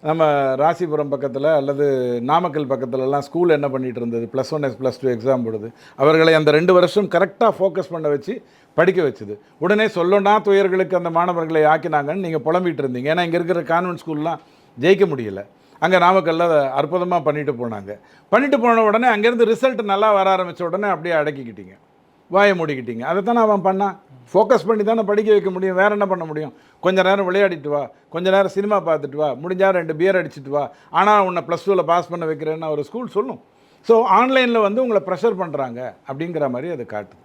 நம்ம ராசிபுரம் பக்கத்தில் அல்லது நாமக்கல் பக்கத்துலலாம் ஸ்கூல் என்ன பண்ணிகிட்டு இருந்தது, +1 +2 எக்ஸாம் போடுது. அவர்களை அந்த 2 வருஷம் கரெக்டாக ஃபோக்கஸ் பண்ண வச்சு படிக்க வச்சுது. உடனே சொல்லனா துயர்களுக்கு அந்த மாணவர்களை ஆக்கினாங்கன்னு நீங்கள் புலம்பிகிட்டு இருந்தீங்க. ஏன்னா இங்கே இருக்கிற கான்வென்ட் ஸ்கூல்லாம் ஜெயிக்க முடியலை. அங்கே நாமக்கல்ல அற்புதமாக பண்ணிட்டு போனாங்க. பண்ணிட்டு போன உடனே அங்கேருந்து ரிசல்ட் நல்லா வர ஆரம்பித்த உடனே அப்படியே அடக்கிக்கிட்டீங்க, வாயை மூடிக்கிட்டீங்க. அதை தானே அவன் பண்ணான். ஃபோக்கஸ் பண்ணி தானே படிக்க வைக்க முடியும், வேறு என்ன பண்ண முடியும்? கொஞ்சம் நேரம் விளையாடிட்டு வா, கொஞ்சம் நேரம் சினிமா பார்த்துட்டு வா, முடிஞ்சால் 2 பியர் அடிச்சுட்டு வா, ஆனால் உன்னை +2ல் பாஸ் பண்ண வைக்கிறேன்னு ஒரு ஸ்கூல் சொல்லும். ஸோ ஆன்லைனில் வந்து உங்களை ப்ரெஷர் பண்ணுறாங்க அப்படிங்கிற மாதிரி அது காட்டுது.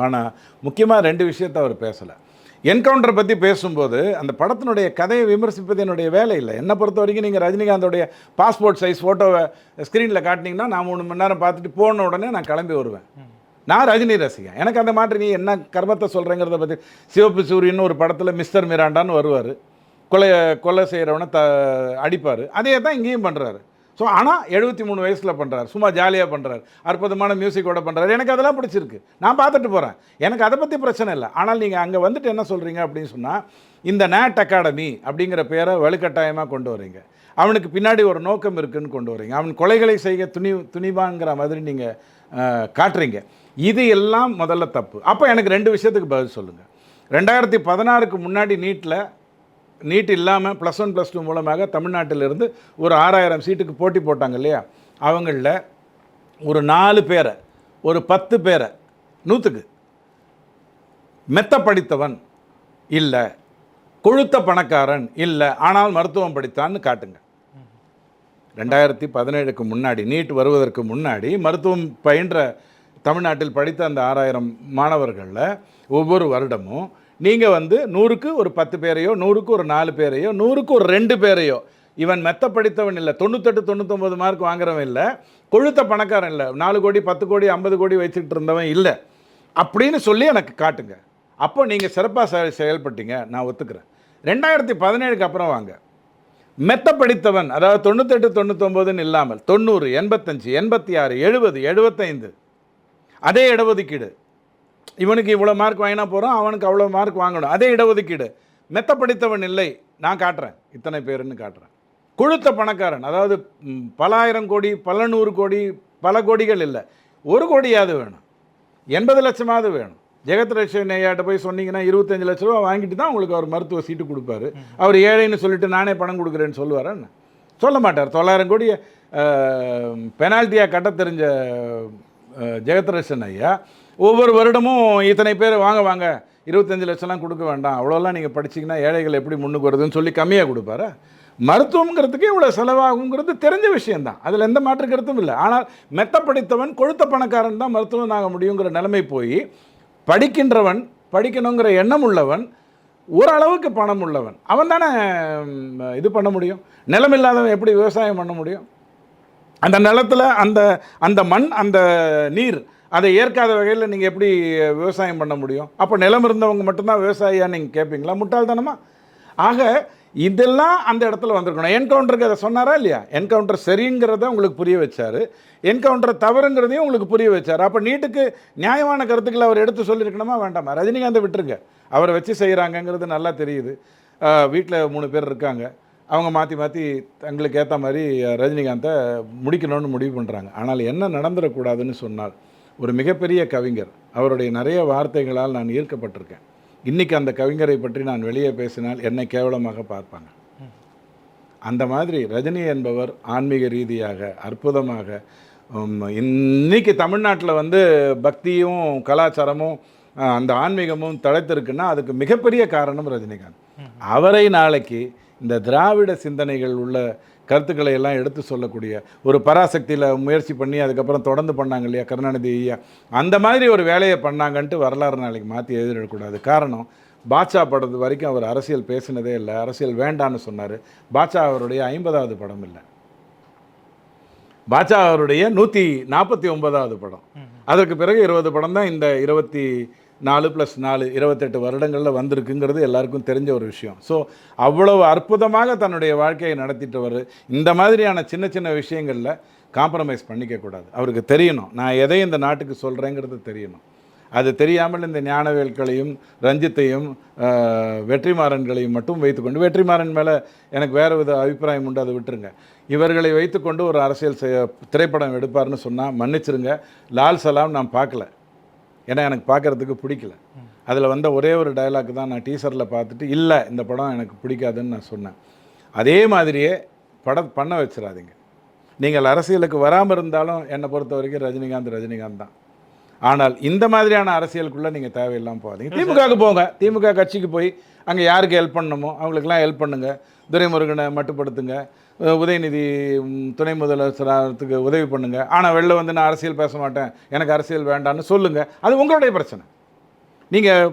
ஆனால் முக்கியமாக 2 விஷயத்தை அவர் பேசலை. என்கவுண்டரை பற்றி பேசும்போது அந்த படத்தினுடைய கதையை விமர்சிப்பது என்னுடைய வேலை இல்லை. என்னை பொறுத்த வரைக்கும் நீங்கள் ரஜினிகாந்தோடைய பாஸ்போர்ட் சைஸ் ஃபோட்டோவை ஸ்க்ரீனில் காட்டினீங்கன்னா நான் 3 மணி நேரம் பார்த்துட்டு போன உடனே நான் கிளம்பி வருவேன். நான் ரஜினி ரசிகன். எனக்கு அந்த மாதிரி நீ என்ன கர்மத்தை சொல்கிறேங்கிறத பற்றி. சிவப்பு சூரியன்னு ஒரு படத்தில் மிஸ்டர் மிராண்டான்னு வருவார், கொலை செய்கிறவனை அடிப்பார். அதே தான் இங்கேயும் பண்ணுறாரு. ஸோ ஆனால் 73 வயசில் பண்ணுறாரு, சும்மா ஜாலியாக பண்ணுறாரு, அற்புதமான மியூசிக்கோட பண்ணுறாரு. எனக்கு அதெல்லாம் பிடிச்சிருக்கு, நான் பார்த்துட்டு போகிறேன், எனக்கு அதை பற்றி பிரச்சனை இல்லை. ஆனால் நீங்கள் அங்கே வந்துட்டு என்ன சொல்கிறீங்க அப்படின்னு சொன்னால், இந்த நேட் அகாடமி அப்படிங்கிற பேரை வலுக்கட்டாயமாக கொண்டு வரீங்க. அவனுக்கு பின்னாடி ஒரு நோக்கம் இருக்குதுன்னு கொண்டு வரீங்க. அவன் கொலைகளை செய்ய துணிவாங்கிற மாதிரி நீங்கள் காட்டுறீங்க. இது எல்லாம் முதல்ல தப்பு. அப்போ எனக்கு 2 விஷயத்துக்கு பதில் சொல்லுங்கள். 2016க்கு முன்னாடி நீட் இல்லாமல் +1 +2 மூலமாக தமிழ்நாட்டிலிருந்து ஒரு 6000 சீட்டுக்கு போட்டி போட்டாங்க இல்லையா? அவங்களில் ஒரு 4 பேரை, ஒரு 10 பேரை 100க்கு மெத்த படித்தவன் இல்லை, கொழுத்த பணக்காரன் இல்லை, ஆனால் மருத்துவம் படித்தான்னு காட்டுங்க. 2017க்கு முன்னாடி, நீட் வருவதற்கு முன்னாடி மருத்துவம் பயின்ற தமிழ்நாட்டில் படித்த அந்த 6000 மாணவர்களில் ஒவ்வொரு வருடமும் நீங்கள் 100க்கு ஒரு 10 பேரையோ, 100க்கு ஒரு 4 பேரையோ, 100க்கு ஒரு 2 பேரையோ, இவன் மெத்த படித்தவன் இல்லை, 98 99 மார்க் வாங்குறவன் இல்லை, கொழுத்த பணக்காரன் இல்லை, 4 கோடி 10 கோடி 50 கோடி வச்சுக்கிட்டு இருந்தவன் இல்லை அப்படின்னு சொல்லி எனக்கு காட்டுங்க. அப்போ நீங்கள் சிறப்பாக செயல்பட்டீங்க, நான் ஒத்துக்கிறேன். 2017க்கு அப்புறம் வாங்க, மெத்த படித்தவன், அதாவது 98 99ன்னு இல்லாமல் 90 85 86 70 75 அதே இடஒதுக்கீடு. இவனுக்கு இவ்வளோ மார்க் வாங்கினா போகிறோம், அவனுக்கு அவ்வளோ மார்க் வாங்கணும், அதே இடஒதுக்கீடு. மெத்த படித்தவன் இல்லை, நான் காட்டுறேன் இத்தனை பேருன்னு காட்டுறேன். கொழுத்த பணக்காரன், அதாவது பல ஆயிரம் கோடி, பல 100 கோடி, பல கோடிகள் இல்லை, 1 கோடியாவது வேணும், 80 லட்சமாவது வேணும். ஜெகத் ரட்சன் ஐயாட்ட போய் சொன்னீங்கன்னா 25 லட்ச ரூபா வாங்கிட்டு தான் உங்களுக்கு அவர் மருத்துவ சீட்டு கொடுப்பாரு. அவர் ஏழைன்னு சொல்லிட்டு நானே பணம் கொடுக்குறேன்னு சொல்லுவாரன்னு சொல்ல மாட்டார். 900 கோடி பெனால்ட்டியாக கட்ட தெரிஞ்ச ஜெகத் ரட்சன் ஐயா ஒவ்வொரு வருடமும் இத்தனை பேர் வாங்க 25 லட்சம்லாம் கொடுக்க வேண்டாம், அவ்வளோலாம் நீங்கள் படிச்சிங்கன்னா ஏழைகள் எப்படி முன்னுக்கு வருதுன்னு சொல்லி கம்மியாக கொடுப்பாரு. மருத்துவங்கிறதுக்கு இவ்வளோ செலவாகுங்கிறது தெரிஞ்ச விஷயந்தான், அதில் எந்த மாற்று கருத்தும் இல்லை. ஆனால் மெத்த படித்தவன் கொழுத்த பணக்காரன் தான் மருத்துவன் ஆக முடியுங்கிற நிலைமை போய், படிக்கின்றவன் படிக்கணுங்கிற எண்ணம் உள்ளவன், ஓரளவுக்கு பணம் உள்ளவன், அவன் தானே இது பண்ண முடியும். நிலம் இல்லாதவன் எப்படி விவசாயம் பண்ண முடியும்? அந்த நிலத்தில் அந்த மண், அந்த நீர் அதை ஏற்காத வகையில் நீங்கள் எப்படி விவசாயம் பண்ண முடியும்? அப்போ நிலம் இருந்தவங்க மட்டும்தான் விவசாயியாக நீங்கள் கேட்பீங்களா? முட்டாள்தனமா? ஆக இதெல்லாம் அந்த இடத்துல வந்திருக்கணும். என்கவுண்டருக்கு அதை சொன்னாரா இல்லையா? என்கவுண்டர் சரிங்கிறத உங்களுக்கு புரிய வச்சார், என்கவுண்டர் தவறுங்கிறதையும் உங்களுக்கு புரிய வச்சார். அப்போ நீட்டுக்கு நியாயமான கருத்துக்களை அவர் எடுத்து சொல்லியிருக்கணுமா வேண்டாமா? ரஜினிகாந்தை விட்டுருங்க, அவரை வச்சு செய்கிறாங்கங்கிறது நல்லா தெரியுது. வீட்டில் 3 பேர் இருக்காங்க, அவங்க மாற்றி தங்களுக்கு ஏற்ற மாதிரி ரஜினிகாந்தை முடிக்கணும்னு முடிவு பண்ணுறாங்க. ஆனால் என்ன நடந்துடக்கூடாதுன்னு சொன்னால், ஒரு மிகப்பெரிய கவிஞர், அவருடைய நிறைய வார்த்தைகளால் நான் ஈர்க்கப்பட்டிருக்கேன். இன்றைக்கி அந்த கவிஞரை பற்றி நான் வெளியே பேசினால் என்னை கேவலமாக பார்ப்பாங்க. அந்த மாதிரி ரஜினி என்பவர் ஆன்மீக ரீதியாக அற்புதமாக இன்றைக்கி தமிழ்நாட்டில் பக்தியும் கலாச்சாரமும் அந்த ஆன்மீகமும் தழைத்திருக்குன்னா அதுக்கு மிகப்பெரிய காரணம் ரஜினிகாந்த். அவரை நாளைக்கு இந்த திராவிட சிந்தனைகள் உள்ள கருத்துக்களை எல்லாம் எடுத்து சொல்லக்கூடிய ஒரு பராசக்தியில் முயற்சி பண்ணி அதுக்கப்புறம் தொடர்ந்து பண்ணாங்க இல்லையா கருணாநிதி ஐயா, அந்த மாதிரி ஒரு வேலையை பண்ணாங்கன்ட்டு வரலாறு நாளைக்கு மாற்றி எழுதிடக்கூடாது. காரணம், பாட்ஷா படத்து வரைக்கும் அவர் அரசியல் பேசினதே இல்லை, அரசியல் வேண்டான்னு சொன்னார். பாட்ஷா அவருடைய 50வது படம் இல்லை, பாட்ஷா அவருடைய 149வது படம். அதற்கு பிறகு 20 படம் தான் இந்த 24 + 4 28 வருடங்களில் வந்திருக்குங்கிறது எல்லாருக்கும் தெரிஞ்ச ஒரு விஷயம். ஸோ அவ்வளவு அற்புதமாக தன்னுடைய வாழ்க்கையை நடத்திட்டவர் இந்த மாதிரியான சின்ன சின்ன விஷயங்களில் காம்ப்ரமைஸ் பண்ணிக்கக்கூடாது. அவருக்கு தெரியணும், நான் எதை இந்த நாட்டுக்கு சொல்கிறேங்கிறது தெரியணும். அது தெரியாமல் இந்த ஞானவேல்களையும் ரஞ்சித்தையும் வெற்றிமாறன்களையும் மட்டும் வைத்துக்கொண்டு, வெற்றிமாறன் மேலே எனக்கு வேறு வித அபிப்பிராயம் உண்டு, அதை விட்டுருங்க. இவர்களை வைத்துக்கொண்டு ஒரு அரசியல் திரைப்படம் எடுப்பார்னு சொன்னால் மன்னிச்சிருங்க, லால் சலாம் நான் பார்க்கல, ஏன்னா எனக்கு பார்க்குறதுக்கு பிடிக்கல. அதில் ஒரே ஒரு டயலாக் தான் நான் டீசரில் பார்த்துட்டு இல்லை இந்த படம் எனக்கு பிடிக்காதுன்னு நான் சொன்னேன். அதே மாதிரியே பண்ண வச்சிடாதீங்க. நீங்கள் அரசியலுக்கு வராமல் இருந்தாலும் என்னை பொறுத்த வரைக்கும் ரஜினிகாந்த் தான். ஆனால் இந்த மாதிரியான அரசியலுக்குள்ளே நீங்கள் தேவையில்லாமல் போகாதீங்க. திமுகவுக்கு போங்க, திமுக கட்சிக்கு போய் அங்கே யாருக்கு ஹெல்ப் பண்ணணுமோ அவங்களுக்கெல்லாம் ஹெல்ப் பண்ணுங்கள். துரைமுருகனை மட்டுப்படுத்துங்க, உதயநிதி துணை முதலமைச்சருக்கு உதவி பண்ணுங்கள். ஆனால் வெளில நான் அரசியல் பேச மாட்டேன், எனக்கு அரசியல் வேண்டான்னு சொல்லுங்கள், அது உங்களுடைய பிரச்சனை. நீங்கள்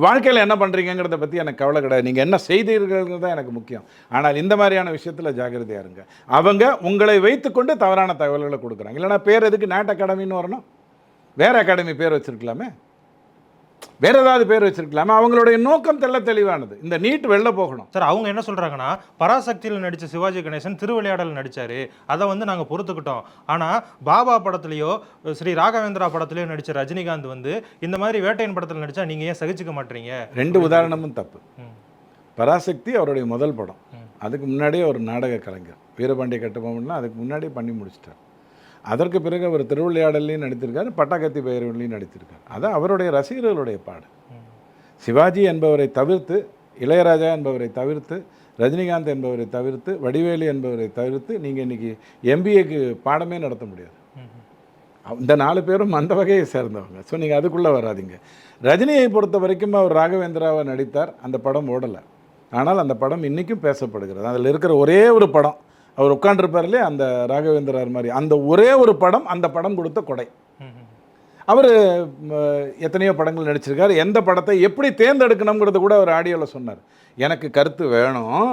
வாழ்க்கையில் என்ன பண்ணுறீங்கிறத பற்றி எனக்கு கவலை கிடையாது, நீங்கள் என்ன செய்தீர்கள் தான் எனக்கு முக்கியம். ஆனால் இந்த மாதிரியான விஷயத்தில் ஜாக்கிரதையாக இருங்க. அவங்க உங்களை வைத்துக்கொண்டு தவறான தகவல்களை கொடுக்குறாங்க. இல்லைனா பேர் எதுக்கு நேட் அகாடமின்னு வரணும்? வேறு அகாடமி பேர் வச்சுருக்கலாமே. வேற ஏதாவது பேர் வச்சிருக்கலாமா? அவங்களுடைய நோக்கம் தெளிவானது, இந்த நீட் வெளில போகணும். சார் அவங்க என்ன சொல்றாங்கன்னா, பராசக்தியில் நடிச்ச சிவாஜி கணேசன் திருவிளையாடல் நடிச்சாரு, அதை வந்து நாங்க பொறுத்துக்கிட்டோம். ஆனா பாபா படத்துலயோ ஸ்ரீ ராகவேந்திரா படத்துலயோ நடிச்ச ரஜினிகாந்த் வந்து இந்த மாதிரி வேட்டையன் படத்துல நடிச்சா நீங்க ஏன் சகிச்சுக்க மாட்டீங்க? 2 உதாரணமும் தப்பு. பராசக்தி அவருடைய முதல் படம், அதுக்கு முன்னாடியே ஒரு நாடக கலைஞர், வீரபாண்டிய கட்டபொம்மன்லாம் அதுக்கு முன்னாடியே பண்ணி முடிச்சிட்டார். அதற்கு பிறகு அவர் திருவிளையாடல்லையும் நடித்திருக்கார், பட்டாக்கத்தி பைரவன்லையும் நடித்திருக்கார். அதான் அவருடைய ரசிகர்களுடைய பாடு. சிவாஜி என்பவரை தவிர்த்து, இளையராஜா என்பவரை தவிர்த்து, ரஜினிகாந்த் என்பவரை தவிர்த்து, வடிவேலு என்பவரை தவிர்த்து நீங்கள் இன்றைக்கி MBAக்கு பாடமே நடத்த முடியாது. இந்த 4 பேரும் அந்த வகையை சேர்ந்தவங்க. ஸோ நீங்கள் அதுக்குள்ளே வராதிங்க. ரஜினியை பொறுத்த வரைக்கும் அவர் ராகவேந்திராவை நடித்தார், அந்த படம் ஓடலை. ஆனால் அந்த படம் இன்றைக்கும் பேசப்படுகிறது. அதில் இருக்கிற ஒரே ஒரு படம், அவர் உட்காண்டிருப்பார்லே அந்த ராகவேந்திரார் மாதிரி, அந்த ஒரே ஒரு படம், அந்த படம் கொடுத்த கொடை. அவர் எத்தனையோ படங்கள் நடிச்சிருக்கார். எந்த படத்தை எப்படி தேர்ந்தெடுக்கணுங்கிறது கூட அவர் ஆடியோவில் சொன்னார். எனக்கு கருத்து வேணும்,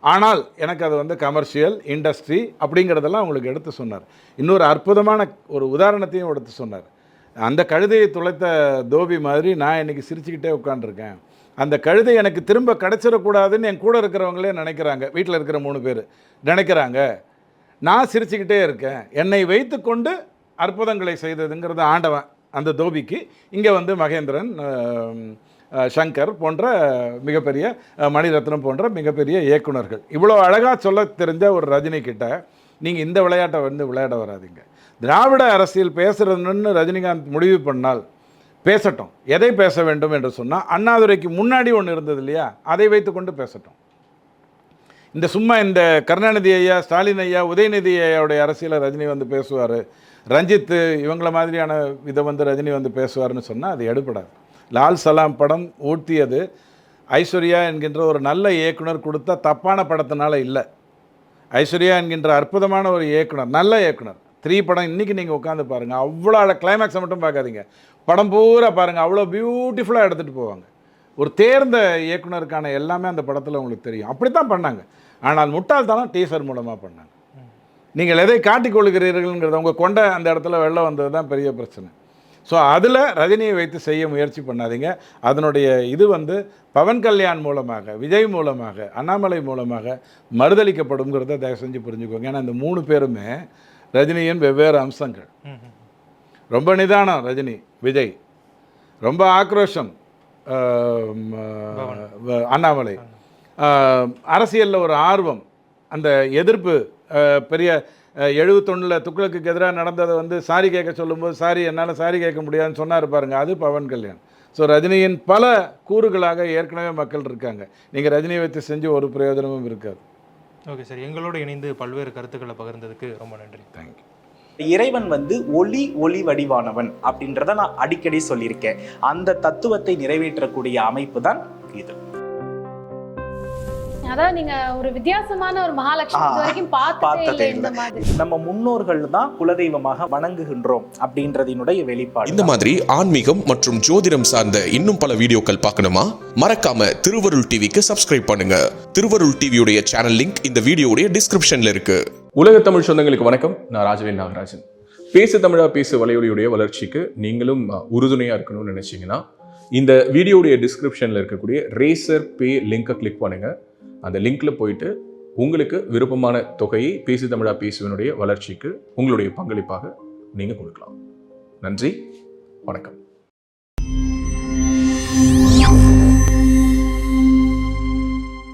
ஆனால் எனக்கு அது வந்து கமர்ஷியல் இண்டஸ்ட்ரி அப்படிங்கிறதெல்லாம் உங்களுக்கு எடுத்து சொன்னார். இன்னொரு அற்புதமான ஒரு உதாரணத்தையும் எடுத்து சொன்னார். அந்த கழுதையை துளைத்த தோபி மாதிரி நான் இன்றைக்கி சிரிச்சுக்கிட்டே உட்காண்டிருக்கேன். அந்த கழுதை எனக்கு திரும்ப கிடச்சிடக்கூடாதுன்னு என் கூட இருக்கிறவங்களே நினைக்கிறாங்க, வீட்டில் இருக்கிற 3 பேர் நினைக்கிறாங்க. நான் சிரிச்சுக்கிட்டே இருக்கேன். என்னை வைத்து கொண்டு அற்புதங்களை செய்ததுங்கிறது ஆண்டவன் அந்த தோபிக்கு. இங்கே வந்து மகேந்திரன், சங்கர் போன்ற மிகப்பெரிய, மணிரத்னம் போன்ற மிகப்பெரிய இயக்குனர்கள், இவ்வளோ அழகாக சொல்ல தெரிஞ்ச ஒரு ரஜினி கிட்ட நீங்கள் இந்த விளையாட்டை வந்து விளையாட வராதிங்க. திராவிட அரசியல் பேசுகிறதுன்னு ரஜினிகாந்த் முடிவு பண்ணால் பேசட்டும். எதை பேச வேண்டும் என்று சொன்னால், அண்ணாதுரைக்கு முன்னாடி ஒன்று இருந்தது இல்லையா, அதை வைத்து கொண்டு பேசட்டும். இந்த சும்மா இந்த கருணாநிதி ஐயா, ஸ்டாலின் ஐயா, உதயநிதி ஐயாவுடைய அரசியலை ரஜினி வந்து பேசுவார், ரஞ்சித் இவங்கள மாதிரியான இதை வந்து ரஜினி வந்து பேசுவார்னு சொன்னால் அது எடுபடாது. லால் சலாம் படம் ஊட்டியது ஐஸ்வர்யா என்கின்ற ஒரு நல்ல இயக்குனர் கொடுத்த தப்பான படத்தினால இல்லை. ஐஸ்வர்யா என்கின்ற அற்புதமான ஒரு இயக்குனர், நல்ல இயக்குனர். 3 படம் இன்றைக்கி நீங்கள் உட்காந்து பாருங்கள், அவ்வளோ கிளைமேக்ஸை மட்டும் பார்க்காதீங்க, படம் பூரா பாருங்கள், அவ்வளோ பியூட்டிஃபுல்லாக எடுத்துகிட்டு போவாங்க. ஒரு தேர்ந்த இயக்குனருக்கான எல்லாமே அந்த படத்தில் உங்களுக்கு தெரியும். அப்படி தான் பண்ணாங்க. ஆனால் முட்டாள்தனம் டீசர் மூலமாக பண்ணாங்க. நீங்கள் எதை காட்டிக்கொள்கிறீர்கள்ங்கிறத உங்கள் கொண்ட அந்த இடத்துல வெளில வந்தது தான் பெரிய பிரச்சனை. ஸோ அதில் ரஜினியை வைத்து செய்ய முயற்சி பண்ணாதீங்க. அதனுடைய இது வந்து பவன் கல்யாண் மூலமாக, விஜய் மூலமாக, அண்ணாமலை மூலமாக மறுதளிக்கப்படுங்கிறத தயவு செஞ்சு புரிஞ்சுக்கோங்க. ஏன்னா இந்த 3 பேருமே ரஜினியின் வெவ்வேறு அம்சங்கள். ரொம்ப நிதானம் ரஜினி, விஜய் ரொம்ப ஆக்ரோஷம் அண்ணாமலை, அரசியலில் ஒரு ஆர்வம், அந்த எதிர்ப்பு. பெரிய 71 துக்ளக்கு எதிராக நடந்ததை வந்து சாரி கேட்க சொல்லும்போது, சாரி என்னால் சாரி கேட்க முடியாதுன்னு சொன்னார் பாருங்க, அது பவன் கல்யாண். ஸோ ரஜினியின் பல கூறுகளாக ஏற்கனவே மக்கள் இருக்காங்க. நீங்கள் ரஜினியை வைத்து செஞ்சு ஒரு பிரயோஜனமும் இருக்காது. ஓகே சார், எங்களோட இணைந்து பல்வேறு கருத்துக்களை பகிர்ந்ததுக்கு ரொம்ப நன்றி. தேங்க்யூ. இறைவன் வந்து ஒளி வடிவானவன் அப்படின்றத நான் அடிக்கடி சொல்லியிருக்கேன். அந்த தத்துவத்தை நிறைவேற்றக்கூடிய அமைப்பு தான் இது. அதாவது நீங்க ஒரு வித்தியாசமான ஒரு மகாலட்சுமி வரைக்கும் பார்த்ததே இந்த மாதிரி. நம்ம முன்னோர்கள் தான் குலதெய்வமாக வணங்குகின்றோம் அப்படின்றதினுடைய வெளிப்பாடு. இந்த மாதிரி ஆன்மீகம் மற்றும் ஜோதிடம் சார்ந்த இன்னும் பல வீடியோக்கள் பார்க்கணுமா? மறக்காம திருவருள் டிவிக்கு சப்ஸ்கிரைப் பண்ணுங்க. திருவருள் டிவியுடைய சேனல் லிங்க் இந்த வீடியோடைய டிஸ்கிரிப்ஷன்ல இருக்கு. உலக தமிழ் சொந்தங்களுக்கு வணக்கம். நான் ராஜவேல் நாகராஜன். பேசு தமிழா பேசு வலையொலியுடைய வளர்ச்சிக்கு நீங்களும் உறுதுணையா இருக்கணும்னு நினைச்சீங்கன்னா இந்த வீடியோடைய டிஸ்கிரிப்ஷன்ல இருக்கக்கூடிய ரேசர் பே லிங்கை கிளிக் பண்ணுங்க. அந்த லிங்க்ல போயிட்டு உங்களுக்கு விருப்பமான தொகையை பேசு தமிழா பேசுவனுடைய வளர்ச்சிக்கு உங்களுடைய பங்களிப்பாக நீங்க கொடுக்கலாம். நன்றி, வணக்கம்.